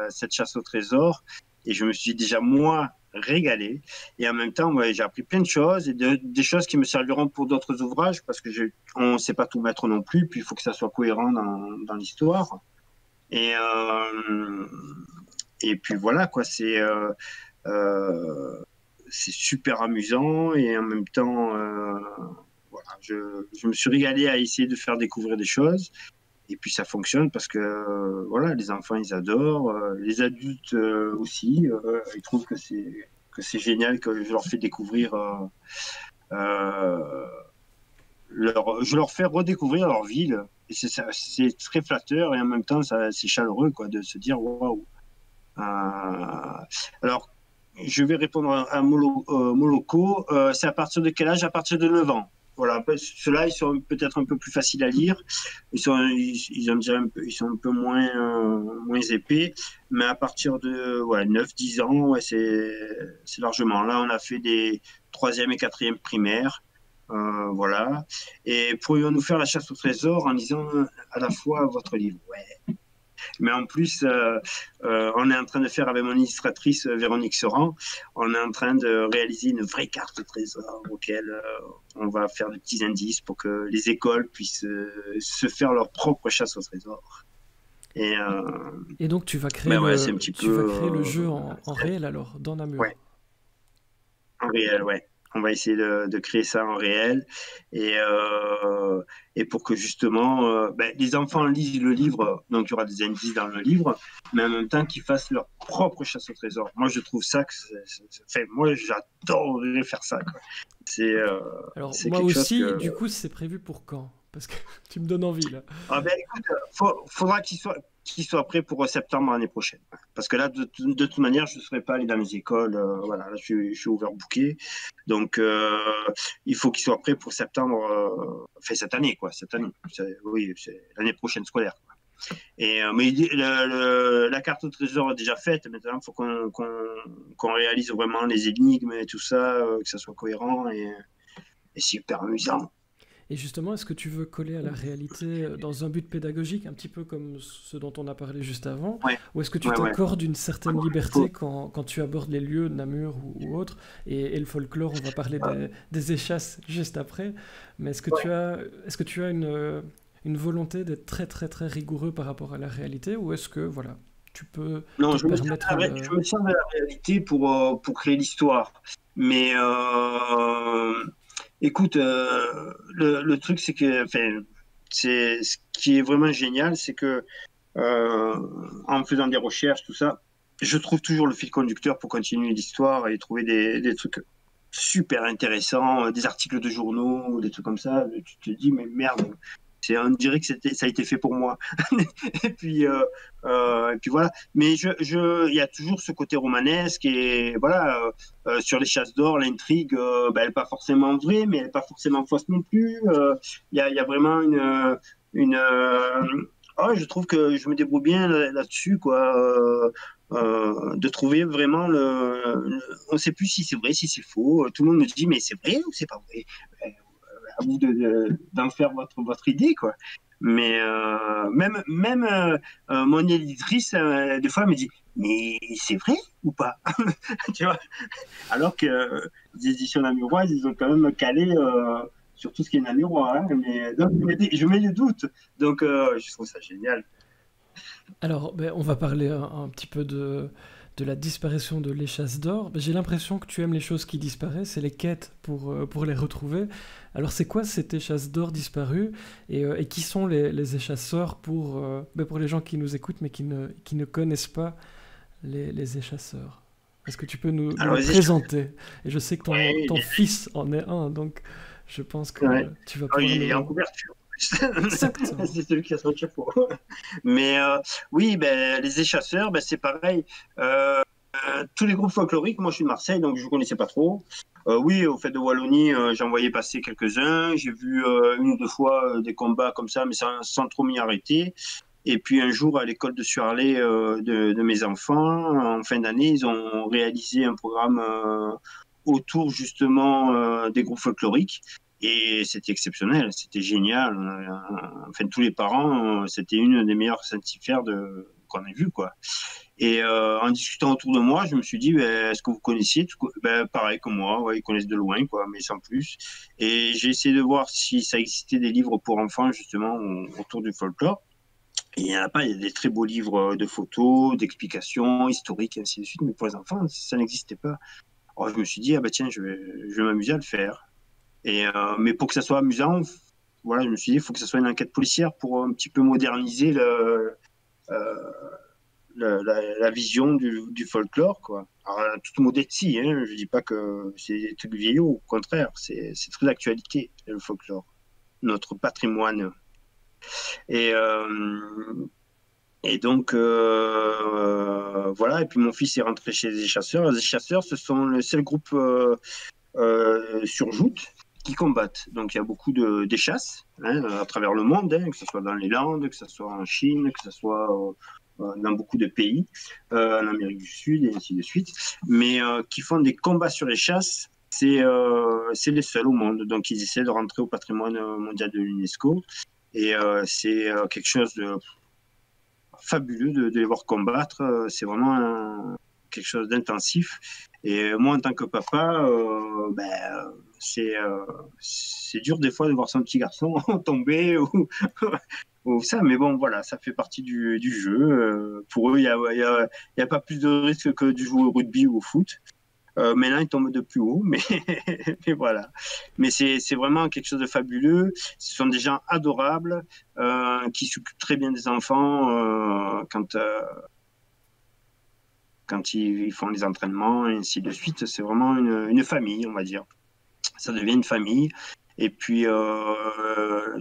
cette chasse au trésor et je me suis déjà, moi, régalé. Et en même temps, j'ai appris plein de choses et des choses qui me serviront pour d'autres ouvrages parce que on ne sait pas tout mettre non plus, puis il faut que ça soit cohérent dans l'histoire. Et puis voilà, quoi, c'est super amusant et en même temps, voilà, je me suis régalé à essayer de faire découvrir des choses et puis ça fonctionne parce que voilà, les enfants ils adorent, les adultes aussi, ils trouvent que c'est génial que je leur fais découvrir je leur fais redécouvrir leur ville et c'est très flatteur et en même temps c'est chaleureux, quoi, de se dire waouh. Alors, je vais répondre à Moloko. C'est à partir de quel âge? À partir de 9 ans. Voilà. Ceux-là, ils sont peut-être un peu plus faciles à lire. Ils sont un peu moins épais. Mais à partir de 9-10 ans, ouais, c'est largement. Là, on a fait des 3e et 4e primaires. Voilà. Et pourrions-nous faire la chasse au trésor en lisant à la fois votre livre? Ouais. Mais en plus, on est en train de faire avec mon illustratrice Véronique Seran, on est en train de réaliser une vraie carte au trésor auquel on va faire de petits indices pour que les écoles puissent se faire leur propre chasse au trésor. Et donc tu vas créer c'est un petit tu vas créer le peu jeu en réel alors, dans Namur. ouais, en réel, ouais. On va essayer de créer ça en réel et, et pour que justement les enfants lisent le livre, donc il y aura des indices dans le livre, mais en même temps qu'ils fassent leur propre chasse au trésor. Moi, je trouve ça que moi, j'adorerais faire ça, quoi. C'est Alors c'est moi quelque chose aussi, que du coup, c'est prévu pour quand? Parce que tu me donnes envie là. écoute, faudra qu'il soit prêt pour septembre l'année prochaine. Parce que là, de toute manière, je ne serai pas allé dans les écoles. Voilà, là, je suis overbooké. Donc, il faut qu'il soit prêt pour septembre, cette année, quoi. Cette année. Oui, c'est l'année prochaine scolaire, quoi. Mais la carte au trésor est déjà faite. Maintenant, il faut qu'on réalise vraiment les énigmes et tout ça, que ça soit cohérent et super amusant. Et justement, est-ce que tu veux coller à la réalité dans un but pédagogique, un petit peu comme ce dont on a parlé juste avant, Ouais, ou est-ce que tu ouais. t'accordes une certaine liberté Faut- quand tu abordes les lieux, Namur ou autres, et le folklore, on va parler des échasses juste après, mais est-ce que tu as une volonté d'être très très très rigoureux par rapport à la réalité, ou est-ce que voilà, tu peux Non, te permettre de... je me sers de la réalité pour créer l'histoire. Mais écoute, le truc, c'est que, enfin, c'est ce qui est vraiment génial, c'est que en faisant des recherches, tout ça, je trouve toujours le fil conducteur pour continuer l'histoire et trouver des trucs super intéressants, des articles de journaux, des trucs comme ça. Tu te dis, mais merde, on dirait que ça a été fait pour moi. Et puis voilà. Mais il y a toujours ce côté romanesque et voilà, sur les chasses d'or, l'intrigue, elle n'est pas forcément vraie, mais elle n'est pas forcément fausse non plus. Il y a vraiment une je trouve que je me débrouille bien là-dessus, quoi. De trouver vraiment on ne sait plus si c'est vrai, si c'est faux. Tout le monde me dit, mais c'est vrai ou c'est pas vrai? À vous d'en faire votre idée, quoi. Mais même mon éditrice, des fois, elle me dit, mais c'est vrai ou pas? Tu vois. Alors que les éditions namuroises, ils ont quand même calé sur tout ce qui est namurois. Hein, mais, donc, je mets le doute. Donc, je trouve ça génial. Alors, ben, on va parler un petit peu de la disparition de l'échasse d'or. Ben, j'ai l'impression que tu aimes les choses qui disparaissent et les quêtes pour les retrouver. Alors, c'est quoi cette échasse d'or disparue et qui sont les échasseurs pour les gens qui nous écoutent mais qui ne connaissent pas les échasseurs? Est-ce que tu peux nous Alors, les présenter? Et je sais que ouais, ton fils en est un, donc je pense que ouais. tu vas Oh, pouvoir il est en nous... couverture. Exactement. C'est celui qui a son chapeau. Mais oui, les échasseurs, c'est pareil. Tous les groupes folkloriques, moi je suis de Marseille, donc je ne connaissais pas trop. Oui, au fait de Wallonie, j'en voyais passer quelques-uns. J'ai vu une ou deux fois des combats comme ça, mais sans trop m'y arrêter. Et puis un jour, à l'école de Suarlé de mes enfants, en fin d'année, ils ont réalisé un programme autour justement des groupes folkloriques. Et c'était exceptionnel, c'était génial. Enfin, tous les parents, c'était une des meilleures sanctifères qu'on ait vues, quoi. Et en discutant autour de moi, je me suis dit, est-ce que vous connaissiez? Pareil que moi, ouais, ils connaissent de loin, quoi, mais sans plus. Et j'ai essayé de voir si ça existait des livres pour enfants, justement, autour du folklore. Et il n'y en a pas, il y a des très beaux livres de photos, d'explications historiques, et ainsi de suite, mais pour les enfants, ça n'existait pas. Alors je me suis dit, ah bah tiens, je vais m'amuser à le faire. Mais pour que ça soit amusant, voilà, je me suis dit, il faut que ça soit une enquête policière pour un petit peu moderniser euh, la vision du folklore, quoi. Alors, toute modestie, hein, je dis pas que c'est des trucs vieillots, au contraire, c'est très d'actualité, le folklore, notre patrimoine. Et, donc, voilà, et puis mon fils est rentré chez les chasseurs. Les chasseurs, ce sont le seul groupe sur joute qui combattent. Donc il y a beaucoup d'échasses à travers le monde, que ce soit dans les Landes, que ce soit en Chine, que ce soit dans beaucoup de pays, en Amérique du Sud et ainsi de suite, mais qui font des combats sur les chasses. C'est les seuls au monde. Donc ils essaient de rentrer au patrimoine mondial de l'UNESCO. Et c'est quelque chose fabuleux de les voir combattre. C'est vraiment quelque chose d'intensif. Et moi, en tant que papa, c'est dur des fois de voir son petit garçon tomber ou ça. Mais bon, voilà, ça fait partie du jeu. Pour eux, il y a pas plus de risque que de jouer au rugby ou au foot. Maintenant, il tombe de plus haut, mais voilà. Mais c'est vraiment quelque chose de fabuleux. Ce sont des gens adorables qui s'occupent très bien des enfants quand ils font les entraînements et ainsi de suite. C'est vraiment une famille, on va dire. Ça devient une famille. Et puis,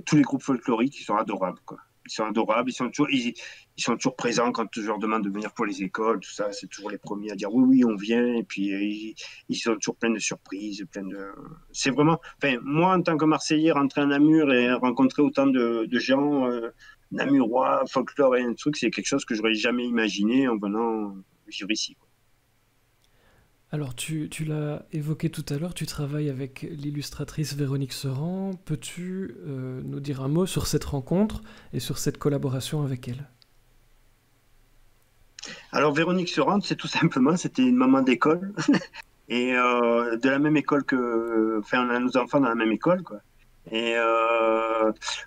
tous les groupes folkloriques, ils sont adorables, quoi. Ils sont adorables, ils sont toujours présents quand je leur demande de venir pour les écoles, tout ça. C'est toujours les premiers à dire oui, oui, on vient. Et puis, ils sont toujours pleins de surprises. C'est vraiment. Enfin, moi, en tant que Marseillais, rentrer à Namur et rencontrer autant de gens namurois, folklore et un truc, c'est quelque chose que j'aurais jamais imaginé en venant vivre ici, quoi. Alors, tu l'as évoqué tout à l'heure, tu travailles avec l'illustratrice Véronique Serrand. Peux-tu nous dire un mot sur cette rencontre et sur cette collaboration avec elle? Alors, Véronique Serrand, c'est tout simplement, c'était une maman d'école. Et de la même école enfin, on a nos enfants dans la même école, quoi. Et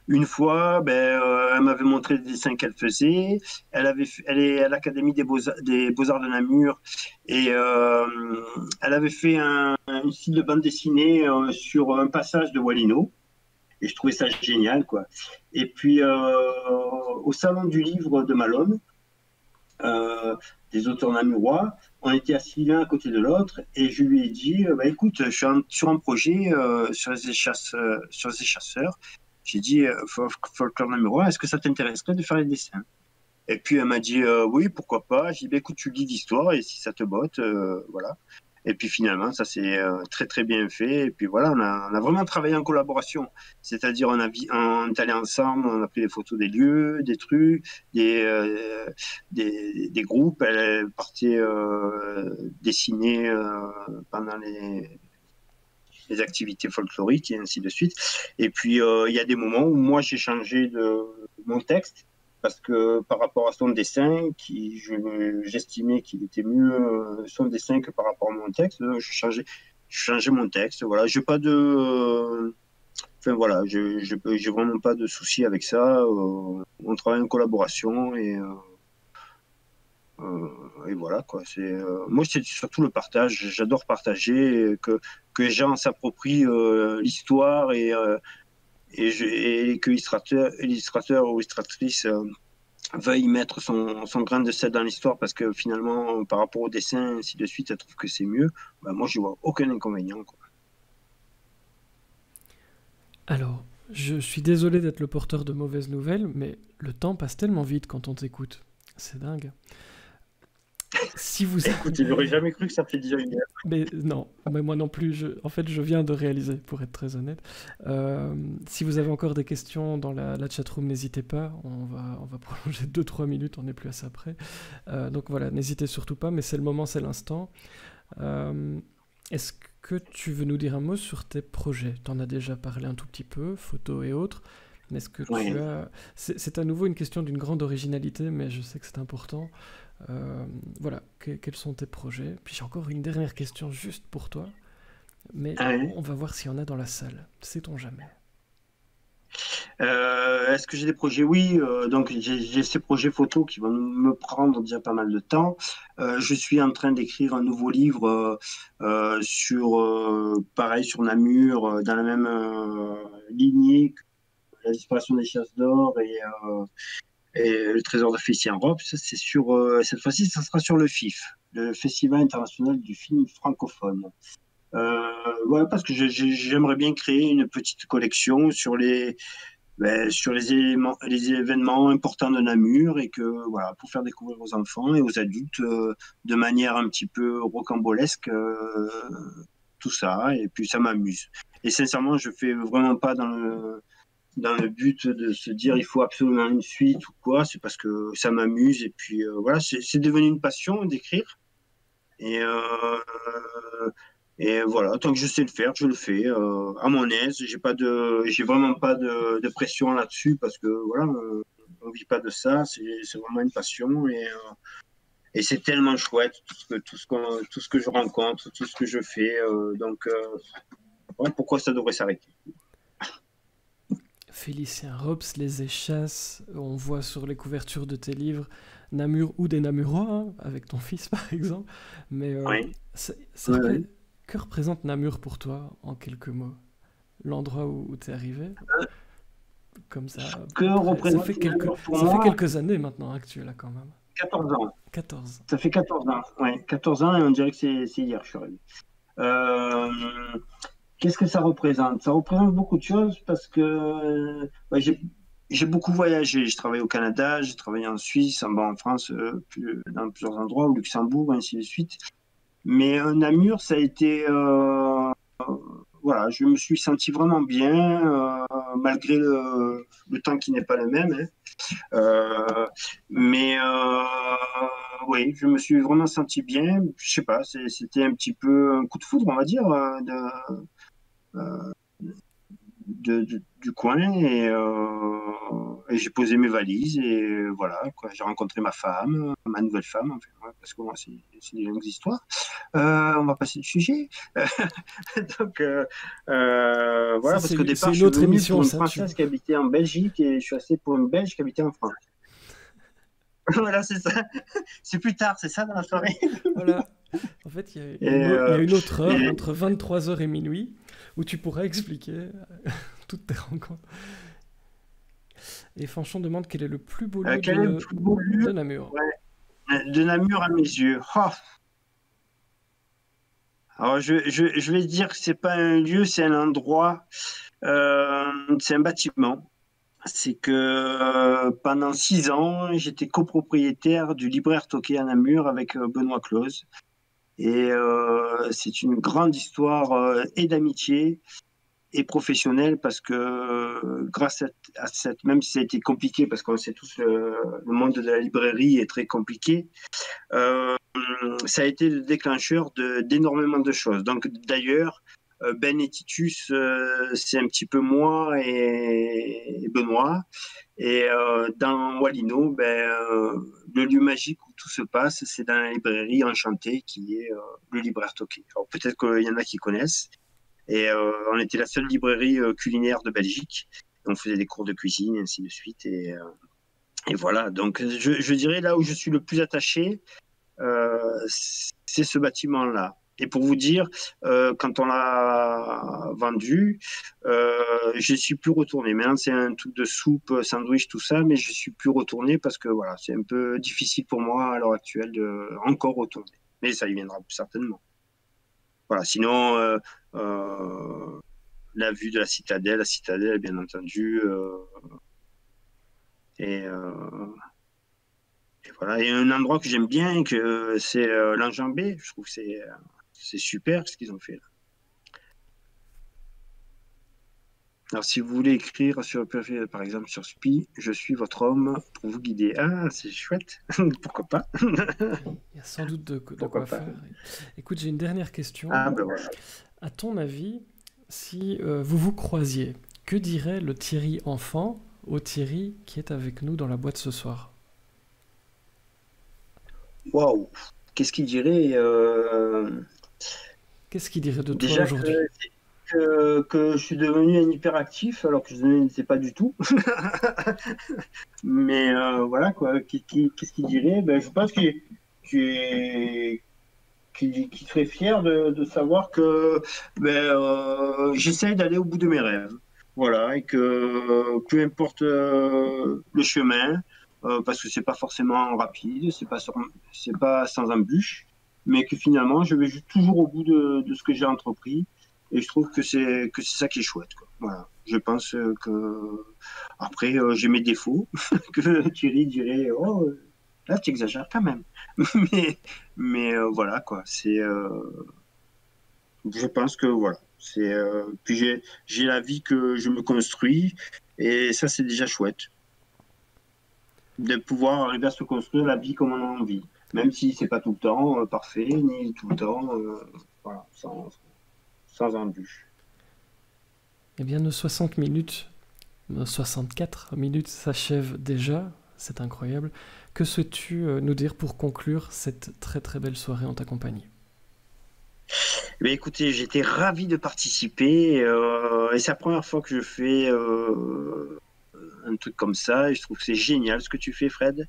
une fois, elle m'avait montré les dessins qu'elle faisait. Elle est à l'Académie des Beaux-Arts de Namur et elle avait fait un style de bande dessinée sur un passage de Walino. Et je trouvais ça génial, quoi. Et puis au salon du livre de Malone, euh, des auteurs namurois. On était assis l'un à côté de l'autre et je lui ai dit écoute, je suis sur un projet sur les échasseurs. J'ai dit folklore namurois, est-ce que ça t'intéresserait de faire les dessins? Et puis elle m'a dit oui, pourquoi pas. J'ai dit écoute, tu lis l'histoire et si ça te botte, voilà. Et puis finalement, ça s'est très très bien fait. Et puis voilà, on a vraiment travaillé en collaboration. C'est-à-dire, on est allé ensemble, on a pris des photos des lieux, des trucs, des groupes. Elle partait dessiner pendant les activités folkloriques et ainsi de suite. Et puis, il y a des moments où moi, j'ai changé de mon texte parce que par rapport à son dessin, j'estimais qu'il était mieux son dessin que par rapport à mon texte. Je changeais mon texte. Voilà, j'ai pas de, enfin voilà, j'ai vraiment pas de souci avec ça. On travaille en collaboration et voilà quoi. Moi c'est surtout le partage. J'adore partager, que les gens s'approprient l'histoire et que l'illustrateur ou illustratrice veuille mettre son grain de sel dans l'histoire parce que finalement, par rapport au dessin, ainsi de suite, elle trouve que c'est mieux. Moi, je vois aucun inconvénient, quoi. Alors, je suis désolé d'être le porteur de mauvaises nouvelles, mais le temps passe tellement vite quand on t'écoute. C'est dingue. Si vous... Écoute, j'aurais jamais cru que ça fait déjà une heure. Mais non, mais moi non plus. En fait, je viens de réaliser, pour être très honnête. Si vous avez encore des questions dans la chatroom, n'hésitez pas. On va prolonger 2-3 minutes, on n'est plus à ça près. Donc voilà, n'hésitez surtout pas, mais c'est le moment, c'est l'instant. Est-ce que tu veux nous dire un mot sur tes projets? Tu en as déjà parlé un tout petit peu, photos et autres. Mais est-ce que Ouais. tu as... C'est à nouveau une question d'une grande originalité, mais je sais que c'est important. Voilà, quels sont tes projets? Puis j'ai encore une dernière question juste pour toi, mais Ouais. on va voir s'il y en a dans la salle. Sait-on jamais? Est-ce que j'ai des projets? Oui, donc j'ai ces projets photos qui vont me prendre déjà pas mal de temps. Je suis en train d'écrire un nouveau livre pareil, sur Namur, dans la même lignée que la disparition des chasses d'or et le trésor de Félicien Rob. Ça, c'est cette fois-ci, ça sera sur le FIF, le Festival international du film francophone. Voilà, parce que j'aimerais bien créer une petite collection sur les événements importants de Namur et que voilà, pour faire découvrir aux enfants et aux adultes de manière un petit peu rocambolesque tout ça, et puis ça m'amuse. Et sincèrement, je fais vraiment pas dans le but de se dire il faut absolument une suite ou quoi, c'est parce que ça m'amuse et puis voilà, c'est devenu une passion d'écrire et voilà, tant que je sais le faire, je le fais à mon aise. J'ai vraiment pas de pression là-dessus parce que voilà, on vit pas de ça, c'est vraiment une passion et c'est tellement chouette tout ce que je rencontre, tout ce que je fais. Donc, ouais, pourquoi ça devrait s'arrêter? Félicien Robs, Les Échasses, on voit sur les couvertures de tes livres Namur ou des Namurois, hein, avec ton fils par exemple. Mais Oui. ouais. Que représente Namur pour toi, en quelques mots? L'endroit où tu es arrivé? Comme ça, Que représente Namur pour moi? Ça fait quelques années maintenant que tu es là quand même. 14 ans. 14. Ça fait 14 ans. Ouais, 14 ans et on dirait que c'est hier que je suis arrivé. Qu'est-ce que ça représente? Ça représente beaucoup de choses parce que j'ai beaucoup voyagé. J'ai travaillé au Canada, j'ai travaillé en Suisse, en France, dans plusieurs endroits, au Luxembourg, ainsi de suite. Mais Namur, ça a été... voilà, je me suis senti vraiment bien, malgré le temps qui n'est pas le même. Hein. Mais oui, je me suis vraiment senti bien. Je sais pas, c'était un petit peu un coup de foudre, on va dire, du coin et j'ai posé mes valises et voilà quoi. J'ai rencontré ma femme, ma nouvelle femme, enfin, ouais, parce que moi c'est des longues histoires. On va passer le sujet. Donc voilà, Ça, parce qu'au départ une je suis autre venu émission, pour une ça, Française qui habitait en Belgique et je suis resté pour une Belge qui habitait en France. Voilà, c'est ça. C'est plus tard, c'est ça dans la soirée. Voilà. En fait, il y a une autre heure, entre 23h et minuit, où tu pourras expliquer toutes tes rencontres. Et Fanchon demande quel est le plus beau lieu de Namur. Ouais. De Namur à mes yeux. Oh. Alors, je vais dire que c'est pas un lieu, c'est un endroit. C'est un bâtiment. C'est que pendant 6 ans, j'étais copropriétaire du libraire Toqué à Namur avec Benoît Close. Et c'est une grande histoire et d'amitié et professionnelle parce que grâce à cette, même si ça a été compliqué, parce qu'on sait tous le monde de la librairie est très compliqué, ça a été le déclencheur d'énormément de choses. Donc d'ailleurs, Ben et Titus, c'est un petit peu moi et Benoît. Et dans Walino, le lieu magique où tout se passe, c'est dans la librairie Enchantée, qui est le libraire Toqué. Alors peut-être qu'il y en a qui connaissent. Et on était la seule librairie culinaire de Belgique. On faisait des cours de cuisine, et ainsi de suite. Et voilà, donc je dirais là où je suis le plus attaché, c'est ce bâtiment-là. Et pour vous dire, quand on l'a vendu, je suis plus retourné. Maintenant, c'est un truc de soupe, sandwich, tout ça, mais je suis plus retourné parce que voilà, c'est un peu difficile pour moi à l'heure actuelle de encore retourner. Mais ça y viendra certainement. Voilà. Sinon, la vue de la citadelle, bien entendu, et voilà. Et un endroit que j'aime bien, que c'est l'Enjambé. Je trouve que c'est super ce qu'ils ont fait là. Alors, si vous voulez écrire sur par exemple sur SPI, je suis votre homme pour vous guider. Ah, c'est chouette. Pourquoi pas? Il y a sans doute de quoi faire. Écoute, j'ai une dernière question. Ah, ben voilà. À ton avis, si vous vous croisiez, que dirait le Thierry enfant au Thierry qui est avec nous dans la boîte ce soir? Waouh! Qu'est-ce qu'il dirait Qu'est-ce qu'il dirait de toi aujourd'hui? Que je suis devenu un hyperactif alors que je ne l'étais pas du tout. Mais voilà quoi. Qu'est-ce qu'il dirait? Je pense qu'il serait fier de savoir que j'essaye d'aller au bout de mes rêves. Voilà, et que peu importe le chemin, parce que c'est pas forcément rapide, c'est pas sans embûches, mais que finalement je vais toujours au bout de ce que j'ai entrepris. Et je trouve que c'est ça qui est chouette, quoi. Voilà. Je pense que après j'ai mes défauts que Thierry dirait oh là tu exagères quand même. mais voilà quoi. C'est je pense que voilà. C'est puis j'ai la vie que je me construis et ça c'est déjà chouette de pouvoir arriver à se construire la vie comme on a envie, même si c'est pas tout le temps parfait ni tout le temps voilà sans embûche. Eh bien, nos 60 minutes 64 minutes s'achèvent déjà, c'est incroyable. Que souhaites-tu nous dire pour conclure cette très très belle soirée en ta compagnie? Eh bien, écoutez, j'étais ravi de participer et c'est la première fois que je fais un truc comme ça et je trouve que c'est génial ce que tu fais, Fred.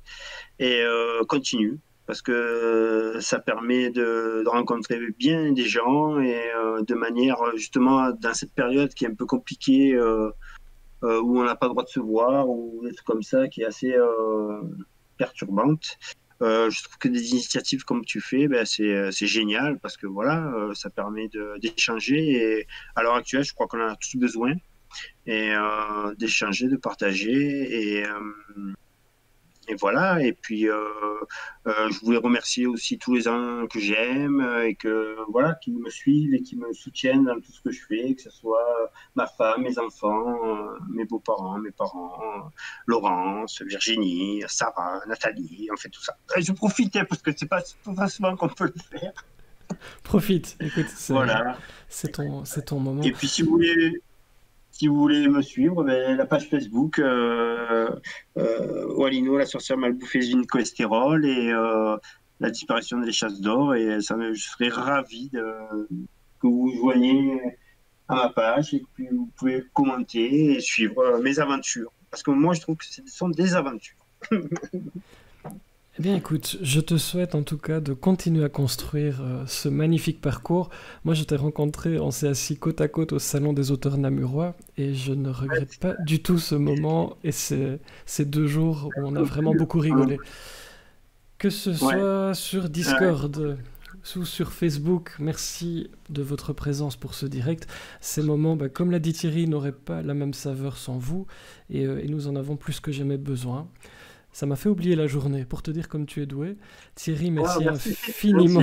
Et continue parce que ça permet de rencontrer bien des gens et de manière justement dans cette période qui est un peu compliquée où on n'a pas le droit de se voir ou des trucs comme ça qui est assez perturbante. Je trouve que des initiatives comme tu fais, ben, c'est génial parce que voilà, ça permet d'échanger et à l'heure actuelle, je crois qu'on en a tous besoin et d'échanger, de partager et voilà. Et puis, je voulais remercier aussi tous les gens que j'aime et que voilà, qui me suivent et qui me soutiennent dans tout ce que je fais, que ce soit ma femme, mes enfants, mes beaux-parents, mes parents, Laurence, Virginie, Sarah, Nathalie, on fait tout ça. Et je profite parce que c'est pas souvent qu'on peut le faire. Profite, écoute, Voilà. c'est ton moment. Et puis, si vous voulez me suivre, ben, la page Facebook, Walino, la sorcière mal bouffée d'une cholestérol et la disparition des chasses d'or. Et je serais ravi que vous vous joigniez à ma page et que vous pouvez commenter et suivre mes aventures. Parce que moi, je trouve que ce sont des aventures. Eh bien écoute, je te souhaite en tout cas de continuer à construire ce magnifique parcours. Moi je t'ai rencontré, on s'est assis côte à côte au Salon des auteurs namurois et je ne regrette pas du tout ce moment et ces 2 jours où on a vraiment beaucoup rigolé. Que ce soit sur Discord ou sur Facebook, merci de votre présence pour ce direct. Ces moments, comme l'a dit Thierry, n'auraient pas la même saveur sans vous et nous en avons plus que jamais besoin. Ça m'a fait oublier la journée, pour te dire comme tu es doué. Thierry, merci infiniment.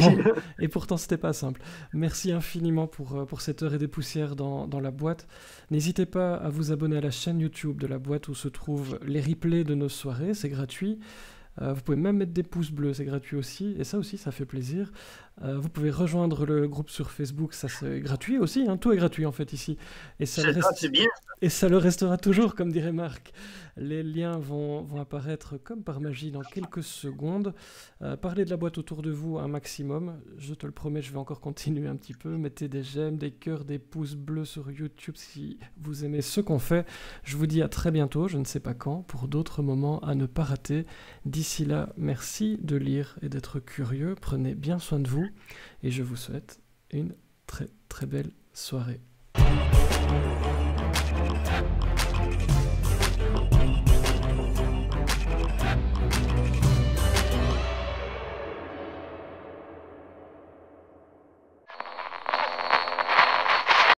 Et pourtant, c'était pas simple. Merci infiniment pour cette heure et des poussières dans la boîte. N'hésitez pas à vous abonner à la chaîne YouTube de la boîte où se trouvent les replays de nos soirées, c'est gratuit. Vous pouvez même mettre des pouces bleus, c'est gratuit aussi. Et ça aussi, ça fait plaisir. Vous pouvez rejoindre le groupe sur Facebook, ça c'est gratuit aussi. Tout est gratuit en fait ici. Et ça, c'est bien. Et ça le restera toujours, comme dirait Marc. Les liens vont apparaître comme par magie dans quelques secondes. Parlez de la boîte autour de vous un maximum. Je te le promets, je vais encore continuer un petit peu. Mettez des j'aime, des cœurs, des pouces bleus sur YouTube si vous aimez ce qu'on fait. Je vous dis à très bientôt, je ne sais pas quand, pour d'autres moments à ne pas rater. D'ici là, merci de lire et d'être curieux. Prenez bien soin de vous et je vous souhaite une très très belle soirée.